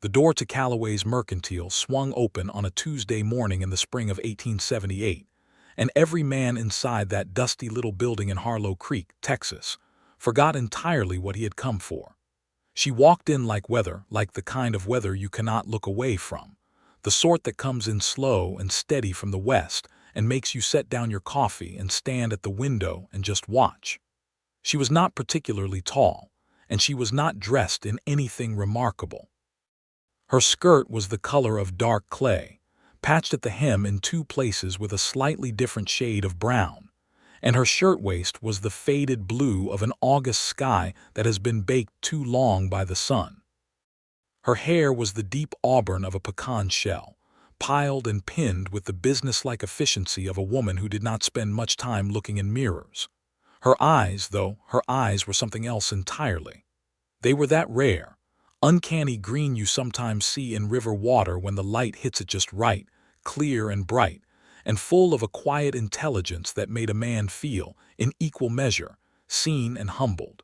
The door to Calloway's Mercantile swung open on a Tuesday morning in the spring of 1878, and every man inside that dusty little building in Harlow Creek, Texas, forgot entirely what he had come for. She walked in like weather, like the kind of weather you cannot look away from, the sort that comes in slow and steady from the west and makes you set down your coffee and stand at the window and just watch. She was not particularly tall, and she was not dressed in anything remarkable. Her skirt was the color of dark clay, patched at the hem in two places with a slightly different shade of brown, and her shirtwaist was the faded blue of an August sky that has been baked too long by the sun. Her hair was the deep auburn of a pecan shell, piled and pinned with the businesslike efficiency of a woman who did not spend much time looking in mirrors. Her eyes, though, her eyes were something else entirely. They were that rare, uncanny green you sometimes see in river water when the light hits it just right, clear and bright, and full of a quiet intelligence that made a man feel, in equal measure, seen and humbled.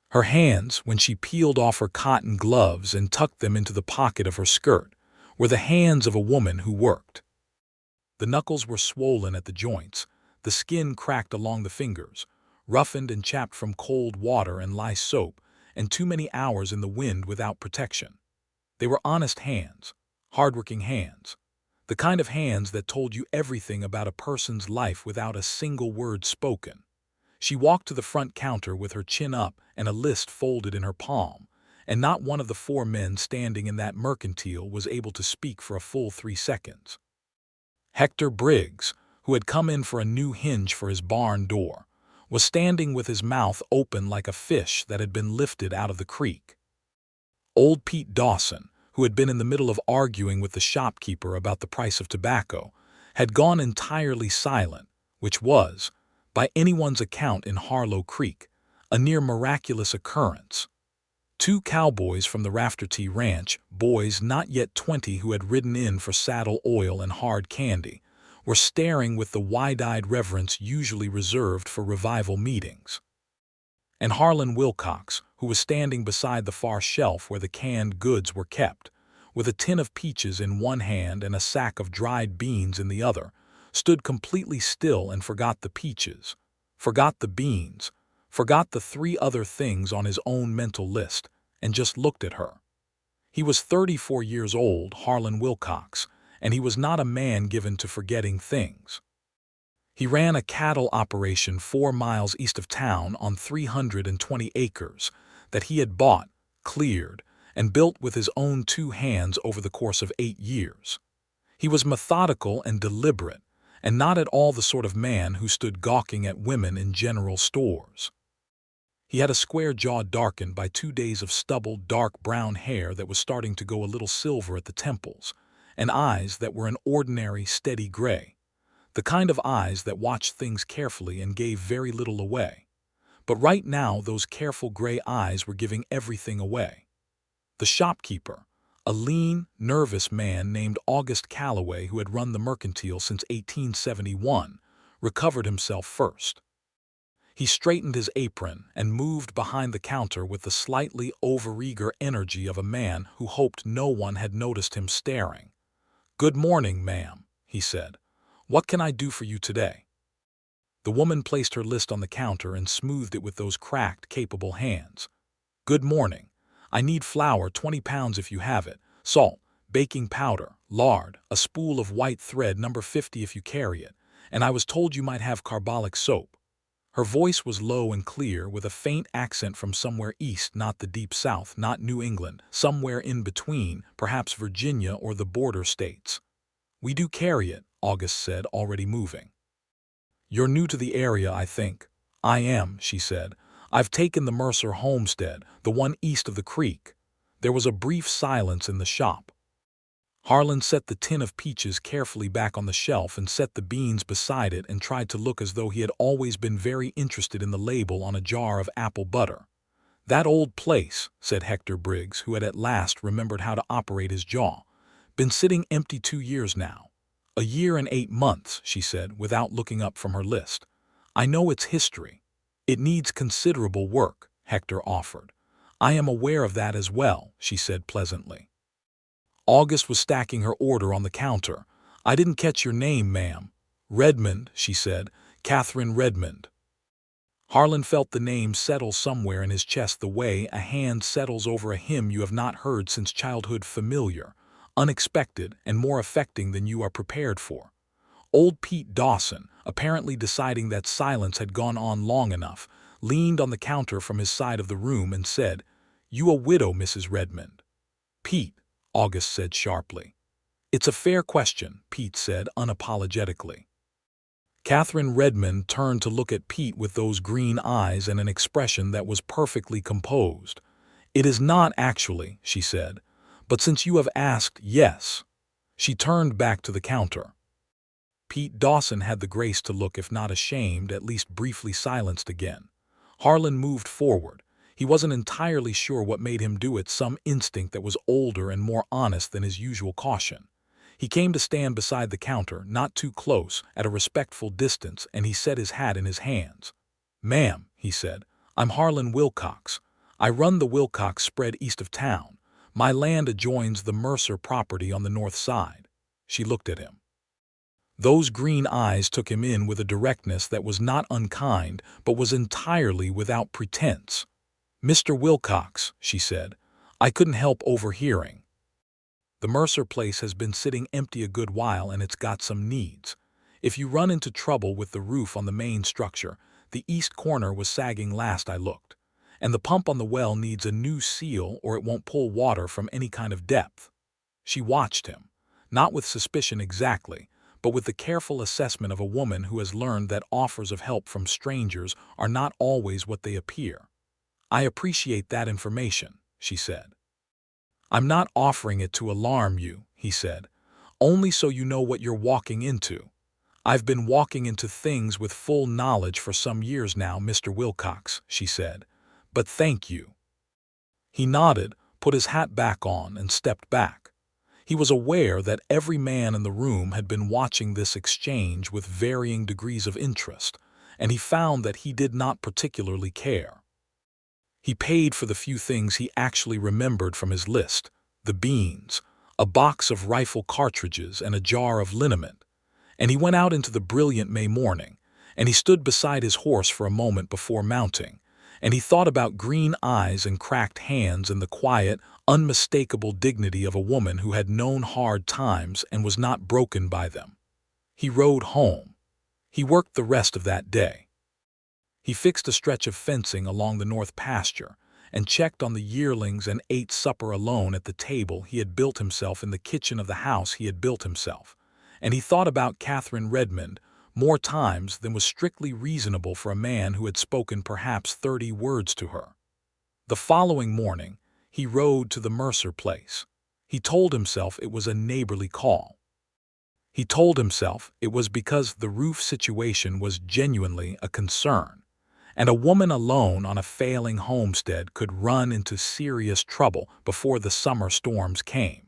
Her hands, when she peeled off her cotton gloves and tucked them into the pocket of her skirt, were the hands of a woman who worked. The knuckles were swollen at the joints, the skin cracked along the fingers, roughened and chapped from cold water and lye soap, and too many hours in the wind without protection. They were honest hands, hard-working hands, the kind of hands that told you everything about a person's life without a single word spoken. She walked to the front counter with her chin up and a list folded in her palm, and not one of the four men standing in that Mercantile was able to speak for a full 3 seconds. Hector Briggs, who had come in for a new hinge for his barn door, was standing with his mouth open like a fish that had been lifted out of the creek. Old Pete Dawson, who had been in the middle of arguing with the shopkeeper about the price of tobacco, had gone entirely silent, which was, by anyone's account in Harlow Creek, a near miraculous occurrence. 2 cowboys from the Rafterty Ranch, boys not yet 20 who had ridden in for saddle oil and hard candy, were staring with the wide-eyed reverence usually reserved for revival meetings. And Harlan Wilcox, who was standing beside the far shelf where the canned goods were kept, with a tin of peaches in one hand and a sack of dried beans in the other, stood completely still and forgot the peaches, forgot the beans, forgot the 3 other things on his own mental list, and just looked at her. He was 34 years old, Harlan Wilcox, and he was not a man given to forgetting things. He ran a cattle operation 4 miles east of town on 320 acres that he had bought, cleared, and built with his own 2 hands over the course of 8 years. He was methodical and deliberate, and not at all the sort of man who stood gawking at women in general stores. He had a square jaw darkened by 2 days of stubbled dark brown hair that was starting to go a little silver at the temples, and eyes that were an ordinary, steady gray, the kind of eyes that watched things carefully and gave very little away. But right now those careful gray eyes were giving everything away. The shopkeeper, a lean, nervous man named August Calloway who had run the Mercantile since 1871, recovered himself first. He straightened his apron and moved behind the counter with the slightly overeager energy of a man who hoped no one had noticed him staring. "Good morning, ma'am," he said. "What can I do for you today?" The woman placed her list on the counter and smoothed it with those cracked, capable hands. "Good morning. I need flour 20 pounds if you have it, salt, baking powder, lard, a spool of white thread number 50 if you carry it, and I was told you might have carbolic soap." Her voice was low and clear, with a faint accent from somewhere east, not the deep south, not New England, somewhere in between, perhaps Virginia or the border states. "We do carry it," August said, already moving. "You're new to the area, I think." "I am," she said. "I've taken the Mercer homestead, the one east of the creek." There was a brief silence in the shop. Harlan set the tin of peaches carefully back on the shelf and set the beans beside it and tried to look as though he had always been very interested in the label on a jar of apple butter. "That old place," said Hector Briggs, who had at last remembered how to operate his jaw. "Been sitting empty 2 years now." "A year and 8 months," she said, without looking up from her list. "I know its history. It needs considerable work," Hector offered. "I am aware of that as well," she said pleasantly. August was stacking her order on the counter. "I didn't catch your name, ma'am." "Redmond," she said. "Catherine Redmond." Harlan felt the name settle somewhere in his chest the way a hand settles over a hymn you have not heard since childhood, familiar, unexpected, and more affecting than you are prepared for. Old Pete Dawson, apparently deciding that silence had gone on long enough, leaned on the counter from his side of the room and said, "You a widow, Mrs. Redmond?" "Pete," August said sharply. "It's a fair question," Pete said unapologetically. Catherine Redmond turned to look at Pete with those green eyes and an expression that was perfectly composed. "It is not actually," she said, "but since you have asked, yes." She turned back to the counter. Pete Dawson had the grace to look, if not ashamed, at least briefly silenced again. Harlan moved forward. He wasn't entirely sure what made him do it, some instinct that was older and more honest than his usual caution. He came to stand beside the counter, not too close, at a respectful distance, and he set his hat in his hands. "Ma'am," he said, "I'm Harlan Wilcox. I run the Wilcox spread east of town. My land adjoins the Mercer property on the north side." She looked at him. Those green eyes took him in with a directness that was not unkind, but was entirely without pretense. "Mr. Wilcox," she said, "I couldn't help overhearing. The Mercer place has been sitting empty a good while and it's got some needs. If you run into trouble with the roof on the main structure, the east corner was sagging last I looked, and the pump on the well needs a new seal or it won't pull water from any kind of depth." She watched him, not with suspicion exactly, but with the careful assessment of a woman who has learned that offers of help from strangers are not always what they appear. "I appreciate that information," she said. "I'm not offering it to alarm you," he said, "only so you know what you're walking into. I've been walking into things with full knowledge for some years now, Mr. Wilcox," she said, "but thank you." He nodded, put his hat back on, and stepped back. He was aware that every man in the room had been watching this exchange with varying degrees of interest, and he found that he did not particularly care. He paid for the few things he actually remembered from his list: the beans, a box of rifle cartridges, and a jar of liniment. And he went out into the brilliant May morning, and he stood beside his horse for a moment before mounting, and he thought about green eyes and cracked hands and the quiet, unmistakable dignity of a woman who had known hard times and was not broken by them. He rode home. He worked the rest of that day. He fixed a stretch of fencing along the north pasture and checked on the yearlings and ate supper alone at the table he had built himself in the kitchen of the house he had built himself. And he thought about Catherine Redmond more times than was strictly reasonable for a man who had spoken perhaps 30 words to her. The following morning, he rode to the Mercer place. He told himself it was a neighborly call. He told himself it was because the roof situation was genuinely a concern, and a woman alone on a failing homestead could run into serious trouble before the summer storms came.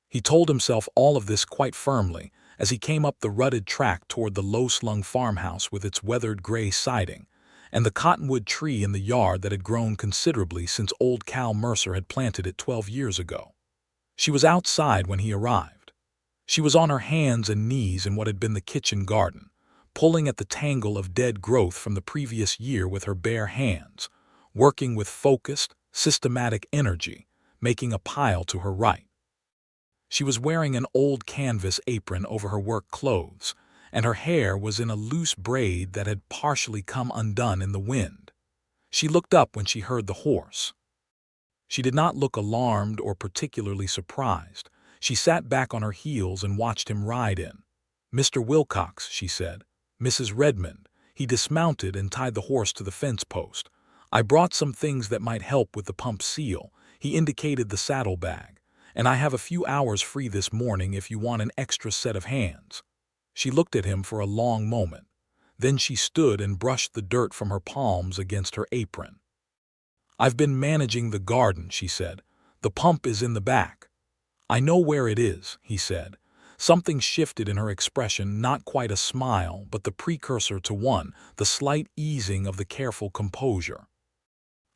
He told himself all of this quite firmly as he came up the rutted track toward the low-slung farmhouse with its weathered gray siding, and the cottonwood tree in the yard that had grown considerably since old Cal Mercer had planted it 12 years ago. She was outside when he arrived. She was on her hands and knees in what had been the kitchen garden, pulling at the tangle of dead growth from the previous year with her bare hands, working with focused, systematic energy, making a pile to her right. She was wearing an old canvas apron over her work clothes, and her hair was in a loose braid that had partially come undone in the wind. She looked up when she heard the horse. She did not look alarmed or particularly surprised. She sat back on her heels and watched him ride in. "Mr. Wilcox," she said. "Mrs. Redmond." He dismounted and tied the horse to the fence post. "I brought some things that might help with the pump seal." He indicated the saddlebag. "And I have a few hours free this morning if you want an extra set of hands." She looked at him for a long moment. Then she stood and brushed the dirt from her palms against her apron. "I've been managing the garden," she said. "The pump is in the back." "I know where it is," he said. Something shifted in her expression, not quite a smile, but the precursor to one, the slight easing of the careful composure.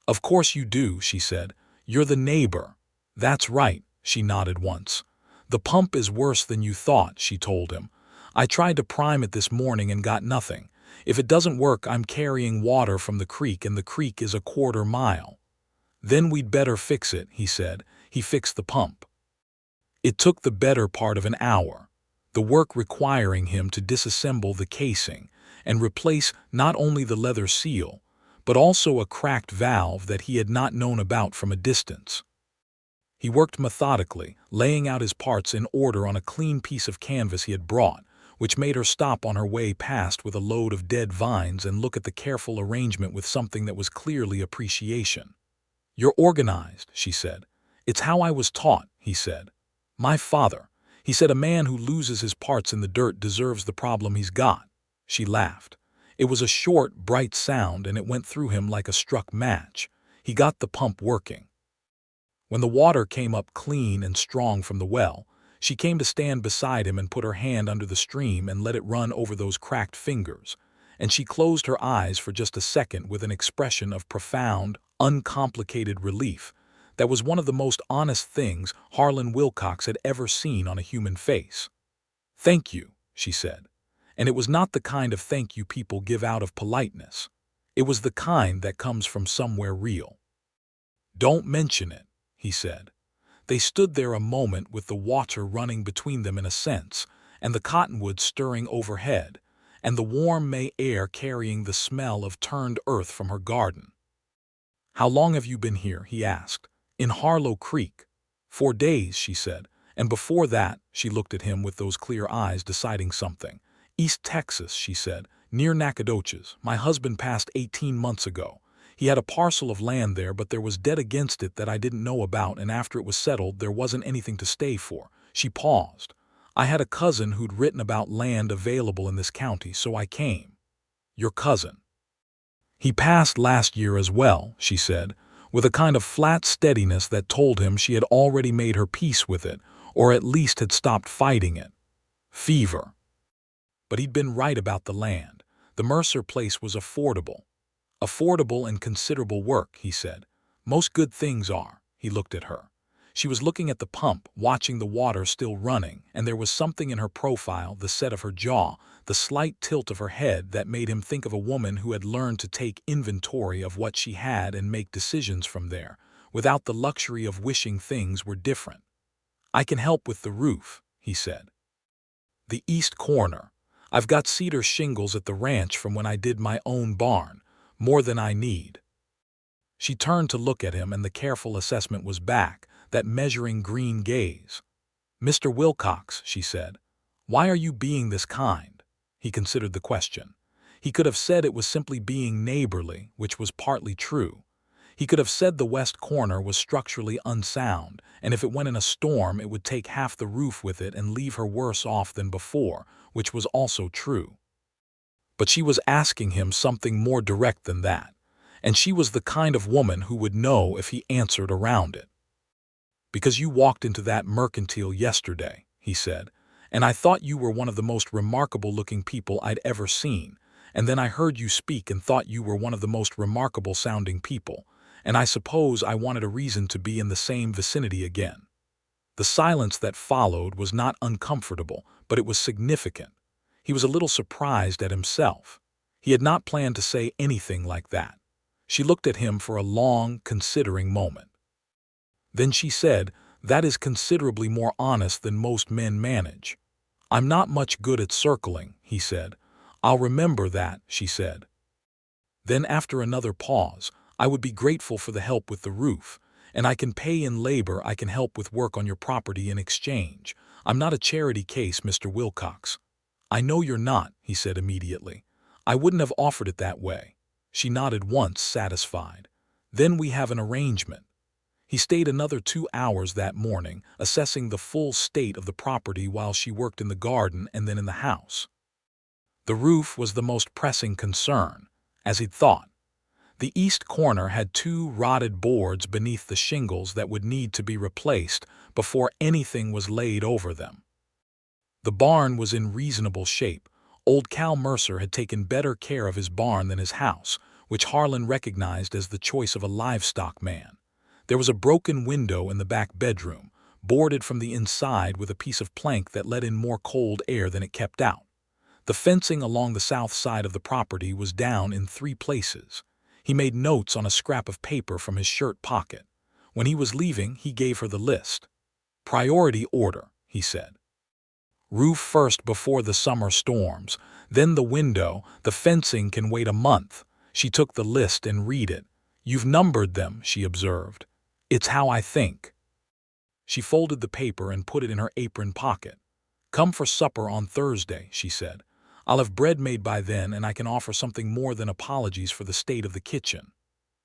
"Of course you do," she said. "You're the neighbor." "That's right," She nodded once. "The pump is worse than you thought," she told him. "I tried to prime it this morning and got nothing. If it doesn't work, I'm carrying water from the creek, and the creek is a quarter-mile." "Then we'd better fix it," he said. He fixed the pump. It took the better part of an hour, the work requiring him to disassemble the casing and replace not only the leather seal, but also a cracked valve that he had not known about from a distance. He worked methodically, laying out his parts in order on a clean piece of canvas he had brought, which made her stop on her way past with a load of dead vines and look at the careful arrangement with something that was clearly appreciation. "You're organized," she said. "It's how I was taught," he said. "My father, he said a man who loses his parts in the dirt deserves the problem he's got." She laughed. It was a short, bright sound, and it went through him like a struck match. He got the pump working. When the water came up clean and strong from the well, she came to stand beside him and put her hand under the stream and let it run over those cracked fingers, and she closed her eyes for just a second with an expression of profound, uncomplicated relief that was one of the most honest things Harlan Wilcox had ever seen on a human face. "Thank you," she said. And it was not the kind of thank you people give out of politeness. It was the kind that comes from somewhere real. "Don't mention it," he said. They stood there a moment with the water running between them in a sense, and the cottonwoods stirring overhead, and the warm May air carrying the smell of turned earth from her garden. "How long have you been here?" he asked. "In Harlow Creek." "4 days," she said. "And before that," she looked at him with those clear eyes deciding something. "East Texas," she said, "near Nacogdoches. My husband passed 18 months ago. He had a parcel of land there, but there was debt against it that I didn't know about, and after it was settled, there wasn't anything to stay for." She paused. "I had a cousin who'd written about land available in this county, so I came." "Your cousin?" "He passed last year as well," she said, with a kind of flat steadiness that told him she had already made her peace with it, or at least had stopped fighting it. "Fever." But he'd been right about the land. The Mercer place was affordable. "Affordable and considerable work," he said. "Most good things are." He looked at her. She was looking at the pump, watching the water still running, and there was something in her profile, the set of her jaw, the slight tilt of her head, that made him think of a woman who had learned to take inventory of what she had and make decisions from there, without the luxury of wishing things were different. "I can help with the roof," he said. "The east corner. I've got cedar shingles at the ranch from when I did my own barn, more than I need." She turned to look at him, and the careful assessment was back, that measuring green gaze. "Mr. Wilcox," she said, "why are you being this kind?" He considered the question. He could have said it was simply being neighborly, which was partly true. He could have said the west corner was structurally unsound, and if it went in a storm it would take half the roof with it and leave her worse off than before, which was also true. But she was asking him something more direct than that, and she was the kind of woman who would know if he answered around it. "Because you walked into that Mercantile yesterday," he said, "and I thought you were one of the most remarkable-looking people I'd ever seen, and then I heard you speak and thought you were one of the most remarkable-sounding people, and I suppose I wanted a reason to be in the same vicinity again." The silence that followed was not uncomfortable, but it was significant. He was a little surprised at himself. He had not planned to say anything like that. She looked at him for a long, considering moment. Then she said, "That is considerably more honest than most men manage." "I'm not much good at circling," he said. "I'll remember that," she said. Then after another pause, "I would be grateful for the help with the roof, and I can pay in labor. I can help with work on your property in exchange. I'm not a charity case, Mr. Wilcox." "I know you're not," he said immediately. "I wouldn't have offered it that way." She nodded once, satisfied. "Then we have an arrangement." He stayed another 2 hours that morning, assessing the full state of the property while she worked in the garden and then in the house. The roof was the most pressing concern, as he'd thought. The east corner had 2 rotted boards beneath the shingles that would need to be replaced before anything was laid over them. The barn was in reasonable shape. Old Cal Mercer had taken better care of his barn than his house, which Harlan recognized as the choice of a livestock man. There was a broken window in the back bedroom, boarded from the inside with a piece of plank that let in more cold air than it kept out. The fencing along the south side of the property was down in 3 places. He made notes on a scrap of paper from his shirt pocket. When he was leaving, he gave her the list. "Priority order," he said. "Roof first before the summer storms, then the window, the fencing can wait a month." She took the list and read it. "You've numbered them," she observed. "It's how I think." She folded the paper and put it in her apron pocket. "Come for supper on Thursday," she said. "I'll have bread made by then, and I can offer something more than apologies for the state of the kitchen."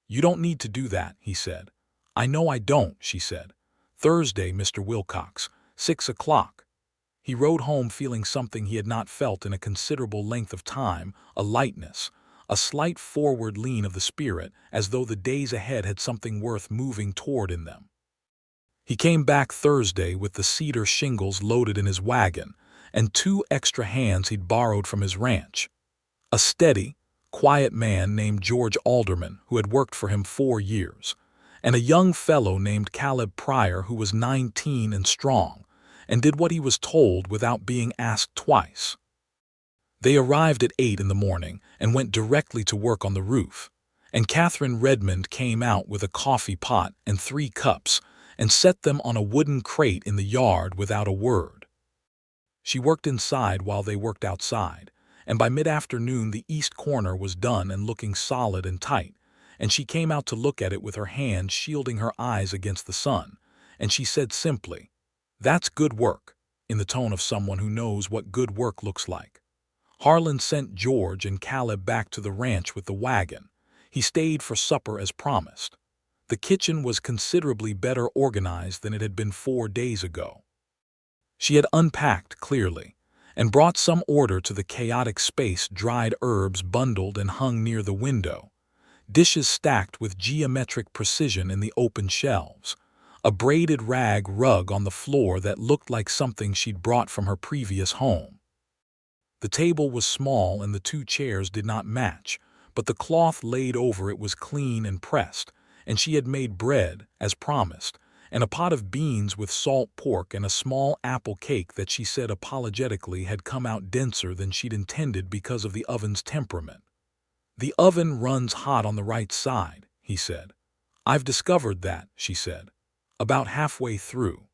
"You don't need to do that," he said. "I know I don't," she said. "Thursday, Mr. Wilcox, 6 o'clock. He rode home feeling something he had not felt in a considerable length of time, a lightness, a slight forward lean of the spirit, as though the days ahead had something worth moving toward in them. He came back Thursday with the cedar shingles loaded in his wagon, and 2 extra hands he'd borrowed from his ranch. A steady, quiet man named George Alderman, who had worked for him 4 years, and a young fellow named Caleb Pryor, who was 19 and strong, and did what he was told without being asked twice. They arrived at 8 in the morning and went directly to work on the roof, and Catherine Redmond came out with a coffee pot and 3 cups and set them on a wooden crate in the yard without a word. She worked inside while they worked outside, and by mid-afternoon the east corner was done and looking solid and tight, and she came out to look at it with her hand shielding her eyes against the sun, and she said simply, "That's good work," in the tone of someone who knows what good work looks like. Harlan sent George and Caleb back to the ranch with the wagon. He stayed for supper as promised. The kitchen was considerably better organized than it had been 4 days ago. She had unpacked clearly, and brought some order to the chaotic space, dried herbs bundled and hung near the window, dishes stacked with geometric precision in the open shelves, a braided rag rug on the floor that looked like something she'd brought from her previous home. The table was small and the 2 chairs did not match, but the cloth laid over it was clean and pressed, and she had made bread, as promised, and a pot of beans with salt pork and a small apple cake that she said apologetically had come out denser than she'd intended because of the oven's temperament. "The oven runs hot on the right side," he said. "I've discovered that," she said, "about halfway through."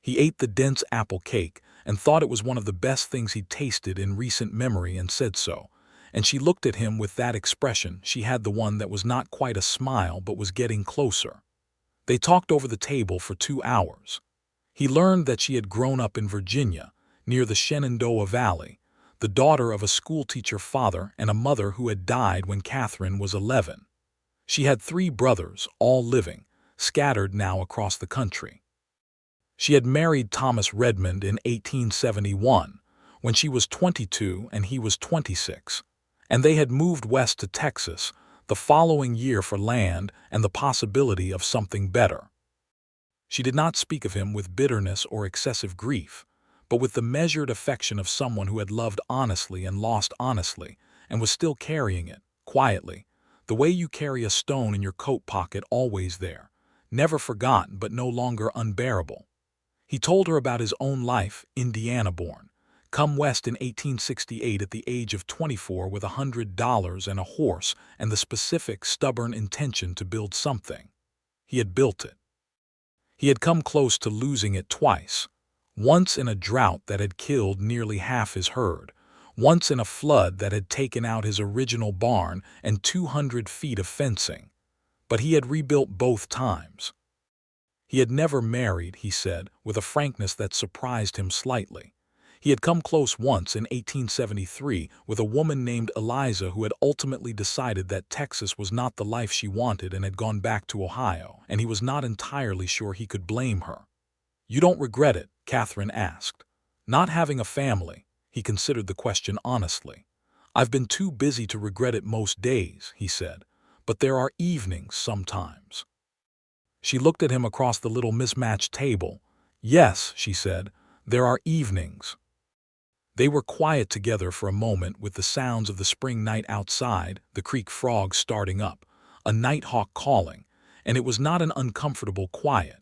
He ate the dense apple cake and thought it was one of the best things he'd tasted in recent memory and said so, and she looked at him with that expression. She had the one that was not quite a smile but was getting closer. They talked over the table for 2 hours. He learned that she had grown up in Virginia, near the Shenandoah Valley, the daughter of a schoolteacher father and a mother who had died when Catherine was 11. She had 3 brothers, all living, scattered now across the country. She had married Thomas Redmond in 1871, when she was 22 and he was 26, and they had moved west to Texas the following year for land and the possibility of something better. She did not speak of him with bitterness or excessive grief, but with the measured affection of someone who had loved honestly and lost honestly and was still carrying it, quietly, the way you carry a stone in your coat pocket, always there, never forgotten but no longer unbearable. He told her about his own life, Indiana-born, come west in 1868 at the age of 24 with $100 and a horse and the specific, stubborn intention to build something. He had built it. He had come close to losing it twice, once in a drought that had killed nearly half his herd, once in a flood that had taken out his original barn and 200 feet of fencing, but he had rebuilt both times. He had never married, he said, with a frankness that surprised him slightly. He had come close once in 1873 with a woman named Eliza who had ultimately decided that Texas was not the life she wanted and had gone back to Ohio, and he was not entirely sure he could blame her. "You don't regret it?" Catherine asked. "Not having a family?" He considered the question honestly. "I've been too busy to regret it most days," he said, "but there are evenings sometimes." She looked at him across the little mismatched table. "Yes," she said, "there are evenings." They were quiet together for a moment with the sounds of the spring night outside, the creek frogs starting up, a nighthawk calling, and it was not an uncomfortable quiet.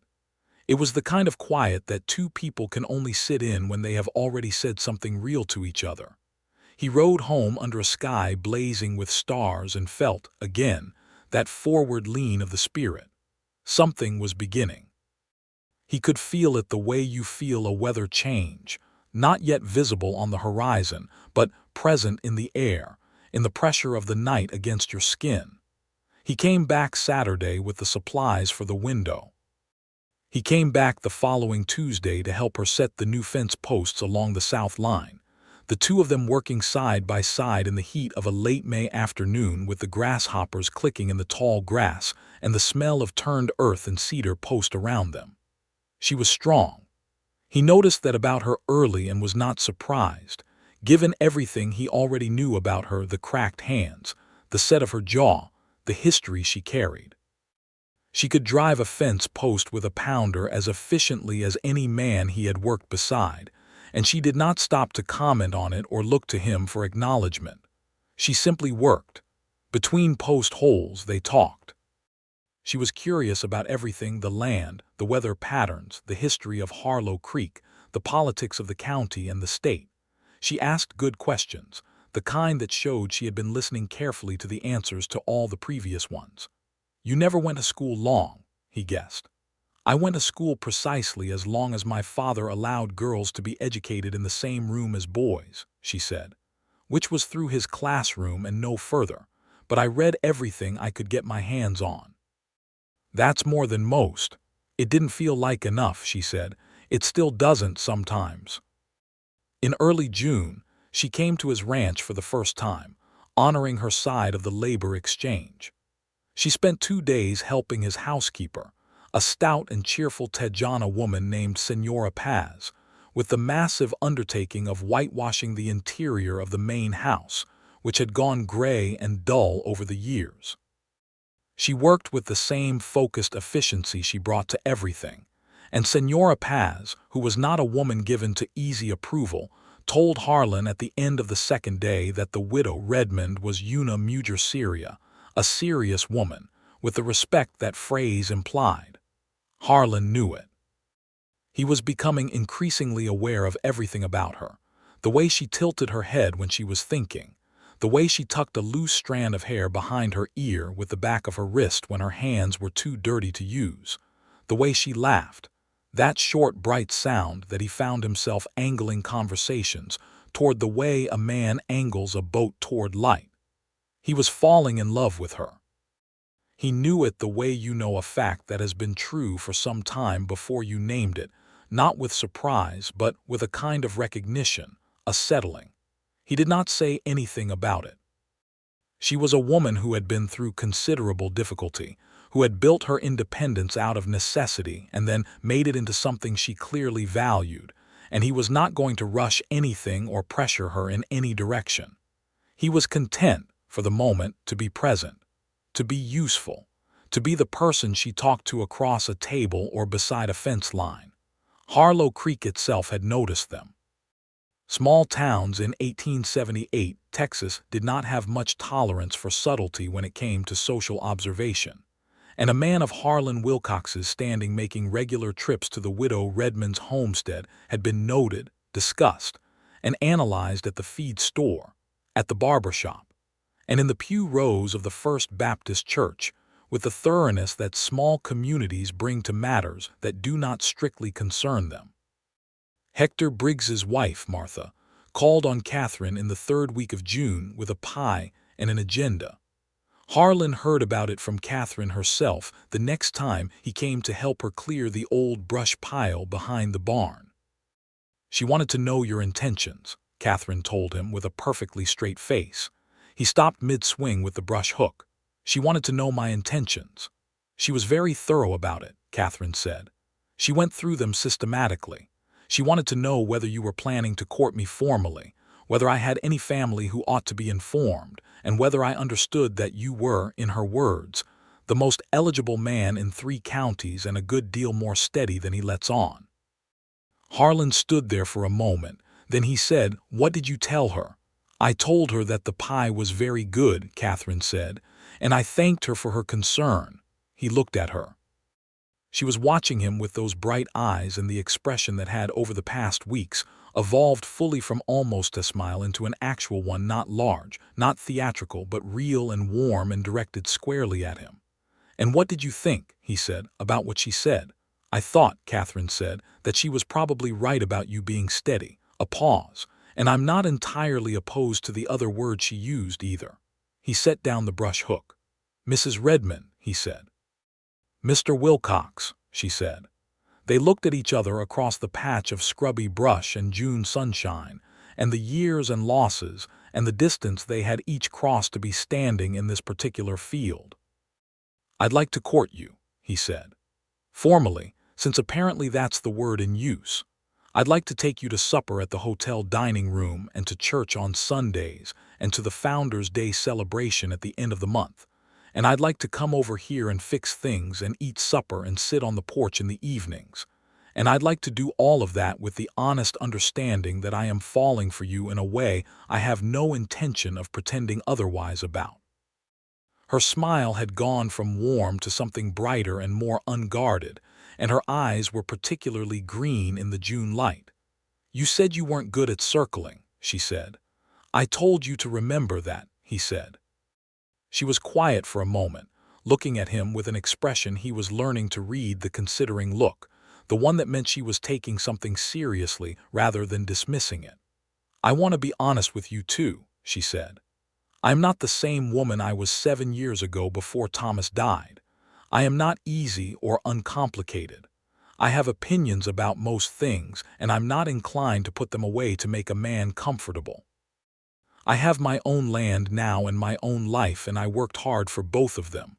It was the kind of quiet that two people can only sit in when they have already said something real to each other. He rode home under a sky blazing with stars and felt, again, that forward lean of the spirit. Something was beginning. He could feel it the way you feel a weather change, not yet visible on the horizon, but present in the air, in the pressure of the night against your skin. He came back Saturday with the supplies for the window. He came back the following Tuesday to help her set the new fence posts along the south line, the two of them working side by side in the heat of a late May afternoon with the grasshoppers clicking in the tall grass and the smell of turned earth and cedar post around them. She was strong. He noticed that about her early and was not surprised, given everything he already knew about her, the cracked hands, the set of her jaw, the history she carried. She could drive a fence post with a pounder as efficiently as any man he had worked beside, and she did not stop to comment on it or look to him for acknowledgement. She simply worked. Between post holes they talked. She was curious about everything: the land, the weather patterns, the history of Harlow Creek, the politics of the county and the state. She asked good questions, the kind that showed she had been listening carefully to the answers to all the previous ones. "You never went to school long," he guessed. "I went to school precisely as long as my father allowed girls to be educated in the same room as boys," she said, "which was through his classroom and no further, but I read everything I could get my hands on." "That's more than most." "It didn't feel like enough," she said. "It still doesn't sometimes." In early June, she came to his ranch for the first time, honoring her side of the labor exchange. She spent 2 days helping his housekeeper, a stout and cheerful Tejana woman named Senora Paz, with the massive undertaking of whitewashing the interior of the main house, which had gone gray and dull over the years. She worked with the same focused efficiency she brought to everything, and Senora Paz, who was not a woman given to easy approval, told Harlan at the end of the second day that the widow Redmond was una mujer seria, a serious woman, with the respect that phrase implied. Harlan knew it. He was becoming increasingly aware of everything about her: the way she tilted her head when she was thinking, the way she tucked a loose strand of hair behind her ear with the back of her wrist when her hands were too dirty to use, the way she laughed, that short, bright sound that he found himself angling conversations toward the way a man angles a boat toward light. He was falling in love with her. He knew it the way you know a fact that has been true for some time before you named it, not with surprise, but with a kind of recognition, a settling. He did not say anything about it. She was a woman who had been through considerable difficulty, who had built her independence out of necessity and then made it into something she clearly valued, and he was not going to rush anything or pressure her in any direction. He was content, for the moment, to be present, to be useful, to be the person she talked to across a table or beside a fence line. Harlow Creek itself had noticed them. Small towns in 1878 Texas did not have much tolerance for subtlety when it came to social observation, and a man of Harlan Wilcox's standing making regular trips to the widow Redmond's homestead had been noted, discussed, and analyzed at the feed store, at the barber shop, and in the pew rows of the First Baptist Church, with the thoroughness that small communities bring to matters that do not strictly concern them. Hector Briggs's wife, Martha, called on Catherine in the 3rd week of June with a pie and an agenda. Harlan heard about it from Catherine herself the next time he came to help her clear the old brush pile behind the barn. "She wanted to know your intentions," Catherine told him with a perfectly straight face. He stopped mid-swing with the brush hook. "She wanted to know my intentions." "She was very thorough about it," Catherine said. "She went through them systematically. She wanted to know whether you were planning to court me formally, whether I had any family who ought to be informed, and whether I understood that you were, in her words, the most eligible man in 3 counties and a good deal more steady than he lets on." Harlan stood there for a moment. Then he said, "What did you tell her?" "I told her that the pie was very good," Catherine said, "and I thanked her for her concern." He looked at her. She was watching him with those bright eyes, and the expression that had, over the past weeks, evolved fully from almost a smile into an actual one, not large, not theatrical, but real and warm and directed squarely at him. "And what did you think," he said, "about what she said?" "I thought," Catherine said, "that she was probably right about you being steady." A pause. "And I'm not entirely opposed to the other word she used, either." He set down the brush hook. "Mrs. Redmond," he said. "Mr. Wilcox," she said. They looked at each other across the patch of scrubby brush and June sunshine, and the years and losses, and the distance they had each crossed to be standing in this particular field. "I'd like to court you," he said. "Formally, since apparently that's the word in use. I'd like to take you to supper at the hotel dining room, and to church on Sundays, and to the Founders' Day celebration at the end of the month. And I'd like to come over here and fix things and eat supper and sit on the porch in the evenings. And I'd like to do all of that with the honest understanding that I am falling for you in a way I have no intention of pretending otherwise about." Her smile had gone from warm to something brighter and more unguarded, and her eyes were particularly green in the June light. "You said you weren't good at circling," she said. "I told you to remember that," he said. She was quiet for a moment, looking at him with an expression he was learning to read, the considering look, the one that meant she was taking something seriously rather than dismissing it. "I want to be honest with you too," she said. "I'm not the same woman I was 7 years ago before Thomas died. I am not easy or uncomplicated. I have opinions about most things, and I'm not inclined to put them away to make a man comfortable. I have my own land now and my own life, and I worked hard for both of them."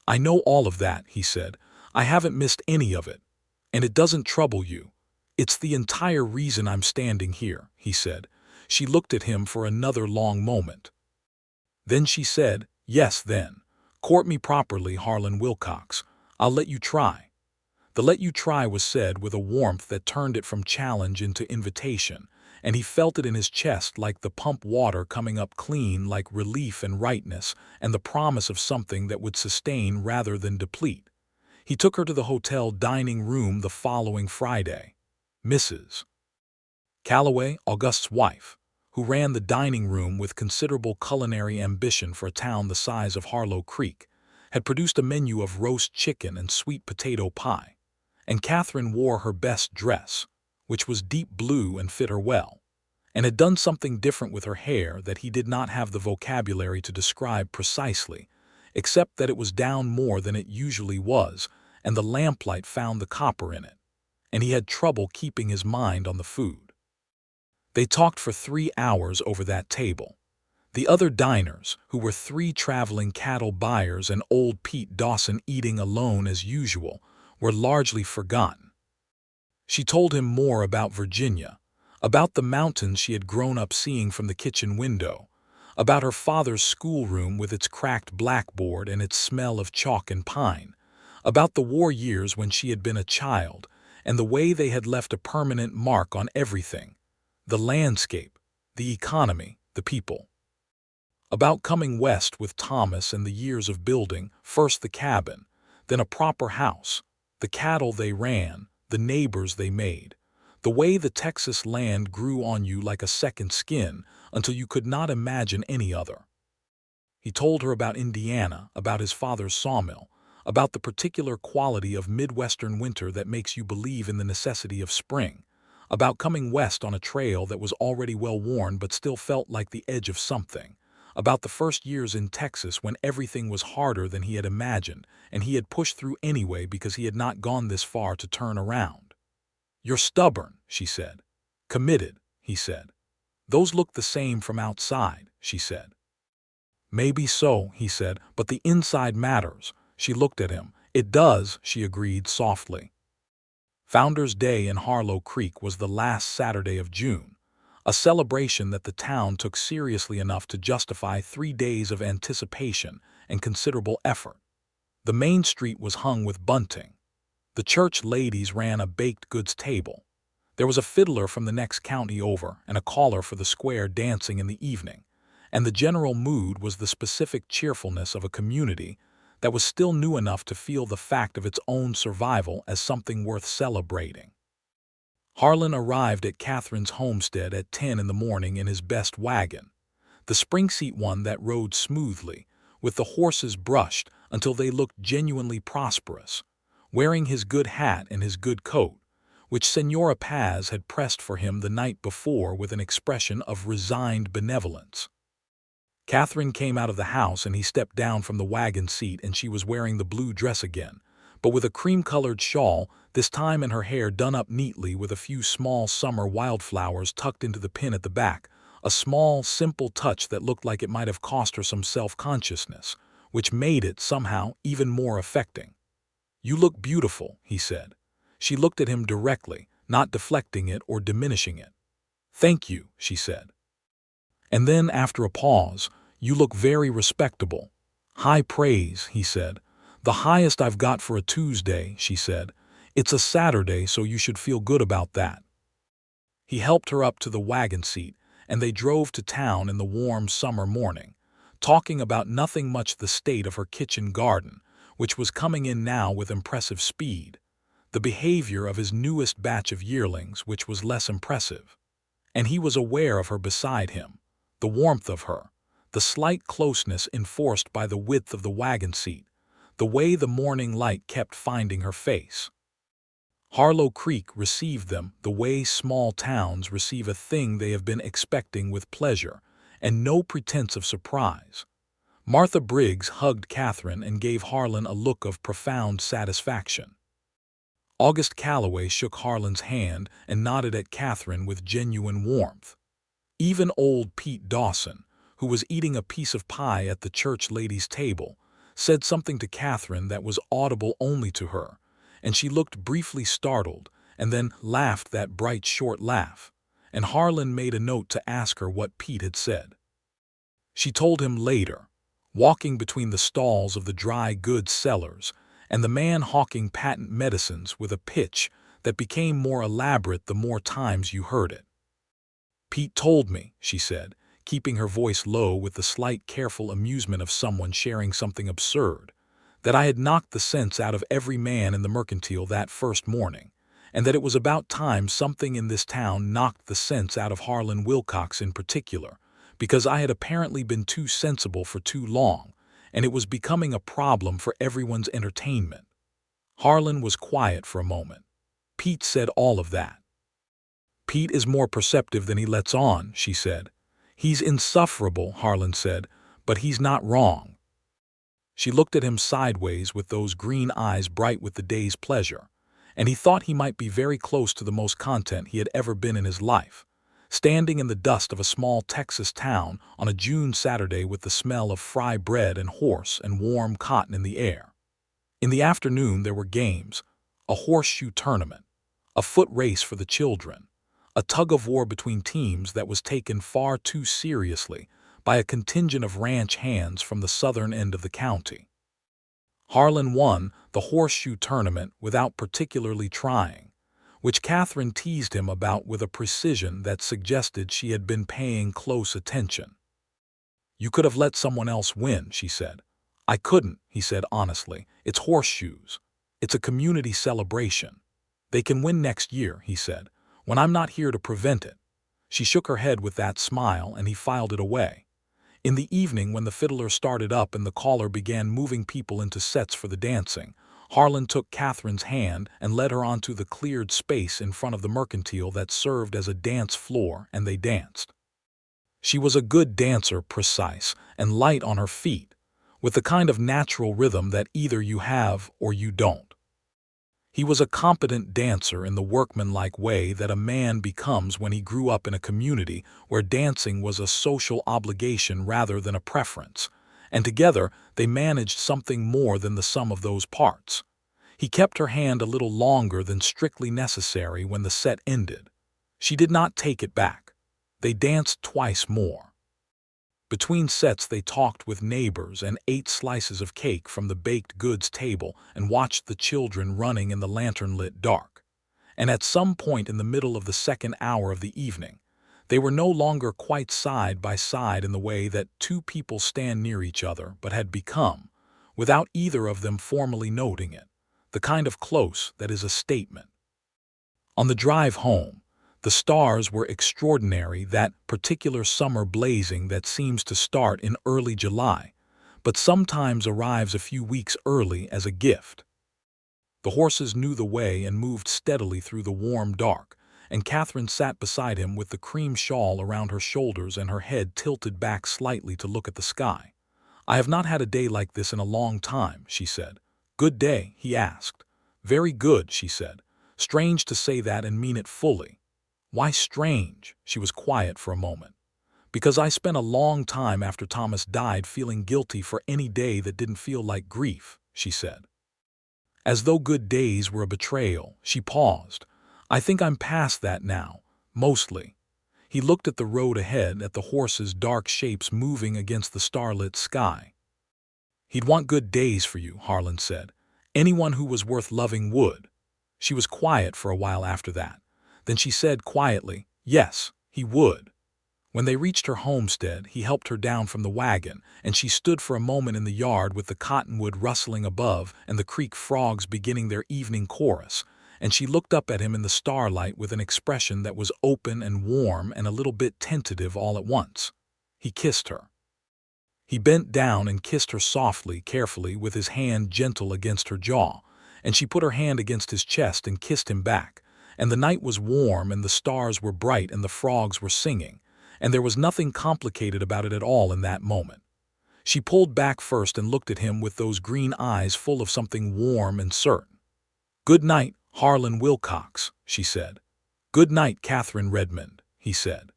"I know all of that," he said. "I haven't missed any of it. And it doesn't trouble you. It's the entire reason I'm standing here," he said. She looked at him for another long moment. Then she said, "Yes, then. Court me properly, Harlan Wilcox. I'll let you try." The "let you try" was said with a warmth that turned it from challenge into invitation, and he felt it in his chest like the pump water coming up clean, like relief and rightness, and the promise of something that would sustain rather than deplete. He took her to the hotel dining room the following Friday. Mrs. Calloway, August's wife, who ran the dining room with considerable culinary ambition for a town the size of Harlow Creek, had produced a menu of roast chicken and sweet potato pie, and Catherine wore her best dress, which was deep blue and fit her well, and had done something different with her hair that he did not have the vocabulary to describe precisely, except that it was down more than it usually was, and the lamplight found the copper in it, and he had trouble keeping his mind on the food. They talked for 3 hours over that table. The other diners, who were 3 traveling cattle buyers and old Pete Dawson eating alone as usual, were largely forgotten. She told him more about Virginia, about the mountains she had grown up seeing from the kitchen window, about her father's schoolroom with its cracked blackboard and its smell of chalk and pine, about the war years when she had been a child, and the way they had left a permanent mark on everything: the landscape, the economy, the people. About coming west with Thomas and the years of building, first the cabin, then a proper house, the cattle they ran, the neighbors they made, the way the Texas land grew on you like a second skin until you could not imagine any other. He told her about Indiana, about his father's sawmill, about the particular quality of Midwestern winter that makes you believe in the necessity of spring, about coming west on a trail that was already well worn but still felt like the edge of something, about the first years in Texas when everything was harder than he had imagined, and he had pushed through anyway because he had not gone this far to turn around. "You're stubborn," she said. "Committed," he said. "Those look the same from outside," she said. "Maybe so," he said, "but the inside matters." She looked at him. "It does," she agreed softly. Founders' Day in Harlow Creek was the last Saturday of June, a celebration that the town took seriously enough to justify 3 days of anticipation and considerable effort. The main street was hung with bunting. The church ladies ran a baked goods table. There was a fiddler from the next county over and a caller for the square dancing in the evening, and the general mood was the specific cheerfulness of a community that was still new enough to feel the fact of its own survival as something worth celebrating. Harlan arrived at Catherine's homestead at 10 in the morning in his best wagon, the spring-seat one that rode smoothly, with the horses brushed until they looked genuinely prosperous, wearing his good hat and his good coat, which Senora Paz had pressed for him the night before with an expression of resigned benevolence. Catherine came out of the house and he stepped down from the wagon seat, and she was wearing the blue dress again, but with a cream-colored shawl, this time, and her hair done up neatly with a few small summer wildflowers tucked into the pin at the back, a small, simple touch that looked like it might have cost her some self-consciousness, which made it, somehow, even more affecting. "You look beautiful," he said. She looked at him directly, not deflecting it or diminishing it. "Thank you," she said. And then, after a pause, "You look very respectable." "High praise," he said. "The highest I've got for a Tuesday," she said. "It's a Saturday, so you should feel good about that." He helped her up to the wagon seat, and they drove to town in the warm summer morning, talking about nothing much the state of her kitchen garden, which was coming in now with impressive speed, the behavior of his newest batch of yearlings, which was less impressive. And he was aware of her beside him, the warmth of her, the slight closeness enforced by the width of the wagon seat, the way the morning light kept finding her face. Harlow Creek received them the way small towns receive a thing they have been expecting, with pleasure and no pretense of surprise. Martha Briggs hugged Catherine and gave Harlan a look of profound satisfaction. August Calloway shook Harlan's hand and nodded at Catherine with genuine warmth. Even old Pete Dawson, who was eating a piece of pie at the church ladies' table, said something to Catherine that was audible only to her, and she looked briefly startled and then laughed that bright short laugh, and Harlan made a note to ask her what Pete had said. She told him later, walking between the stalls of the dry goods sellers and the man hawking patent medicines with a pitch that became more elaborate the more times you heard it. "Pete told me," she said, keeping her voice low with the slight careful amusement of someone sharing something absurd, "that I had knocked the sense out of every man in the Mercantile that first morning, and that it was about time something in this town knocked the sense out of Harlan Wilcox in particular, because I had apparently been too sensible for too long, and it was becoming a problem for everyone's entertainment." Harlan was quiet for a moment. "Pete said all of that." "Pete is more perceptive than he lets on," she said. "He's insufferable," Harlan said, "but he's not wrong." She looked at him sideways with those green eyes bright with the day's pleasure, and he thought he might be very close to the most content he had ever been in his life, standing in the dust of a small Texas town on a June Saturday with the smell of fry bread and horse and warm cotton in the air. In the afternoon there were games, a horseshoe tournament, a foot race for the children, a tug-of-war between teams that was taken far too seriously by a contingent of ranch hands from the southern end of the county. Harlan won the horseshoe tournament without particularly trying, which Catherine teased him about with a precision that suggested she had been paying close attention. "You could have let someone else win," she said. "I couldn't," he said honestly. "It's horseshoes. It's a community celebration. They can win next year," he said, "when I'm not here to prevent it." She shook her head with that smile, and he filed it away. In the evening, when the fiddler started up and the caller began moving people into sets for the dancing, Harlan took Catherine's hand and led her onto the cleared space in front of the Mercantile that served as a dance floor, and they danced. She was a good dancer, precise and light on her feet, with the kind of natural rhythm that either you have or you don't. He was a competent dancer in the workmanlike way that a man becomes when he grew up in a community where dancing was a social obligation rather than a preference, and together they managed something more than the sum of those parts. He kept her hand a little longer than strictly necessary when the set ended. She did not take it back. They danced twice more. Between sets they talked with neighbors and ate slices of cake from the baked goods table and watched the children running in the lantern-lit dark. And at some point in the middle of the second hour of the evening, they were no longer quite side by side in the way that two people stand near each other, but had become, without either of them formally noting it, the kind of close that is a statement. On the drive home, the stars were extraordinary, that particular summer blazing that seems to start in early July, but sometimes arrives a few weeks early as a gift. The horses knew the way and moved steadily through the warm dark, and Catherine sat beside him with the cream shawl around her shoulders and her head tilted back slightly to look at the sky. "I have not had a day like this in a long time," she said. "Good day?" he asked. "Very good," she said. "Strange to say that and mean it fully." "Why strange?" She was quiet for a moment. "Because I spent a long time after Thomas died feeling guilty for any day that didn't feel like grief," she said. As though good days were a betrayal, she paused. "I think I'm past that now, mostly." He looked at the road ahead, at the horses' dark shapes moving against the starlit sky. "He'd want good days for you," Harlan said. "Anyone who was worth loving would." She was quiet for a while after that. Then she said quietly, "Yes, he would." When they reached her homestead, he helped her down from the wagon, and she stood for a moment in the yard with the cottonwood rustling above and the creek frogs beginning their evening chorus, and she looked up at him in the starlight with an expression that was open and warm and a little bit tentative all at once. He kissed her. He bent down and kissed her softly, carefully, with his hand gentle against her jaw, and she put her hand against his chest and kissed him back, and the night was warm and the stars were bright and the frogs were singing, and there was nothing complicated about it at all in that moment. She pulled back first and looked at him with those green eyes full of something warm and certain. "Good night, Harlan Wilcox," she said. "Good night, Catherine Redmond," he said.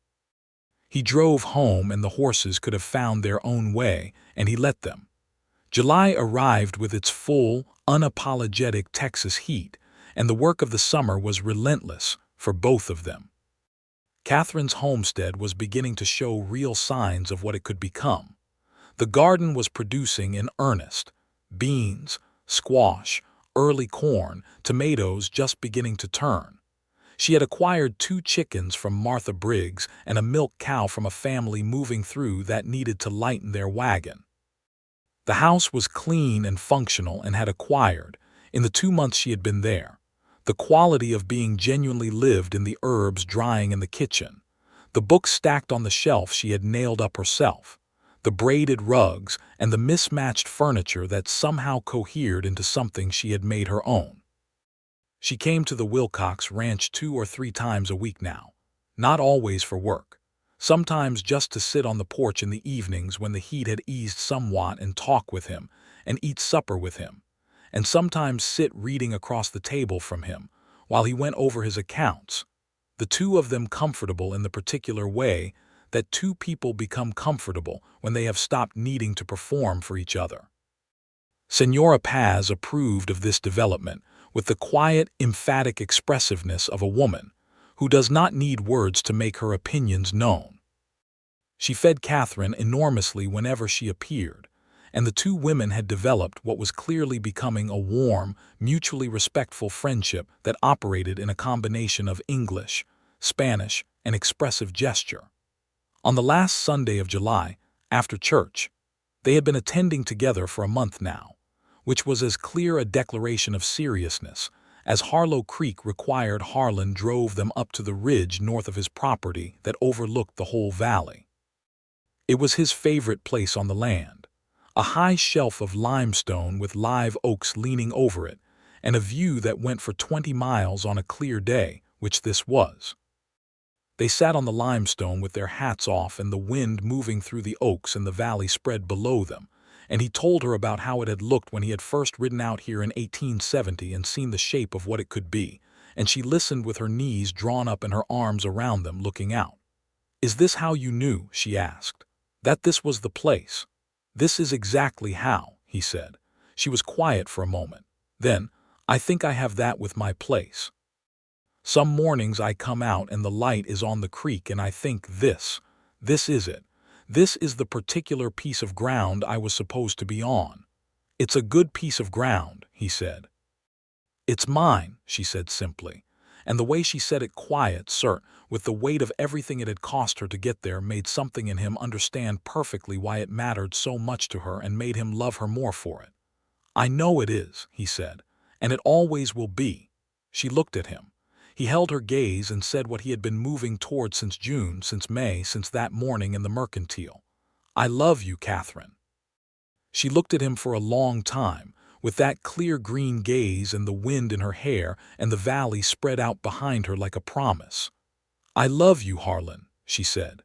He drove home and the horses could have found their own way, and he let them. July arrived with its full, unapologetic Texas heat, and the work of the summer was relentless for both of them. Catherine's homestead was beginning to show real signs of what it could become. The garden was producing in earnest: beans, squash, early corn, tomatoes just beginning to turn. She had acquired 2 chickens from Martha Briggs and a milk cow from a family moving through that needed to lighten their wagon. The house was clean and functional and had acquired, in the 2 months she had been there, the quality of being genuinely lived in: the herbs drying in the kitchen, the books stacked on the shelf she had nailed up herself, the braided rugs, and the mismatched furniture that somehow cohered into something she had made her own. She came to the Wilcox ranch 2 or 3 times a week now, not always for work, sometimes just to sit on the porch in the evenings when the heat had eased somewhat and talk with him and eat supper with him, and sometimes sit reading across the table from him while he went over his accounts, the 2 of them comfortable in the particular way that 2 people become comfortable when they have stopped needing to perform for each other. Senora Paz approved of this development with the quiet, emphatic expressiveness of a woman who does not need words to make her opinions known. She fed Catherine enormously whenever she appeared, and the 2 women had developed what was clearly becoming a warm, mutually respectful friendship that operated in a combination of English, Spanish, and expressive gesture. On the last Sunday of July, after church, they had been attending together for a month now, which was as clear a declaration of seriousness as Harlow Creek required. Harlan drove them up to the ridge north of his property that overlooked the whole valley. It was his favorite place on the land, a high shelf of limestone with live oaks leaning over it, and a view that went for 20 miles on a clear day, which this was. They sat on the limestone with their hats off and the wind moving through the oaks and the valley spread below them, and he told her about how it had looked when he had first ridden out here in 1870 and seen the shape of what it could be, and she listened with her knees drawn up and her arms around them, looking out. "Is this how you knew," she asked, "that this was the place?" "This is exactly how," he said. She was quiet for a moment. Then, "I think I have that with my place. Some mornings I come out and the light is on the creek and I think this is it. This is the particular piece of ground I was supposed to be on." "It's a good piece of ground," he said. "It's mine," she said simply, and the way she said it, quiet, certain, with the weight of everything it had cost her to get there, made something in him understand perfectly why it mattered so much to her and made him love her more for it. "I know it is," he said, "and it always will be." She looked at him. He held her gaze and said what he had been moving toward since June, since May, since that morning in the Mercantile. "I love you, Catherine." She looked at him for a long time, with that clear green gaze and the wind in her hair and the valley spread out behind her like a promise. "I love you, Harlan," she said.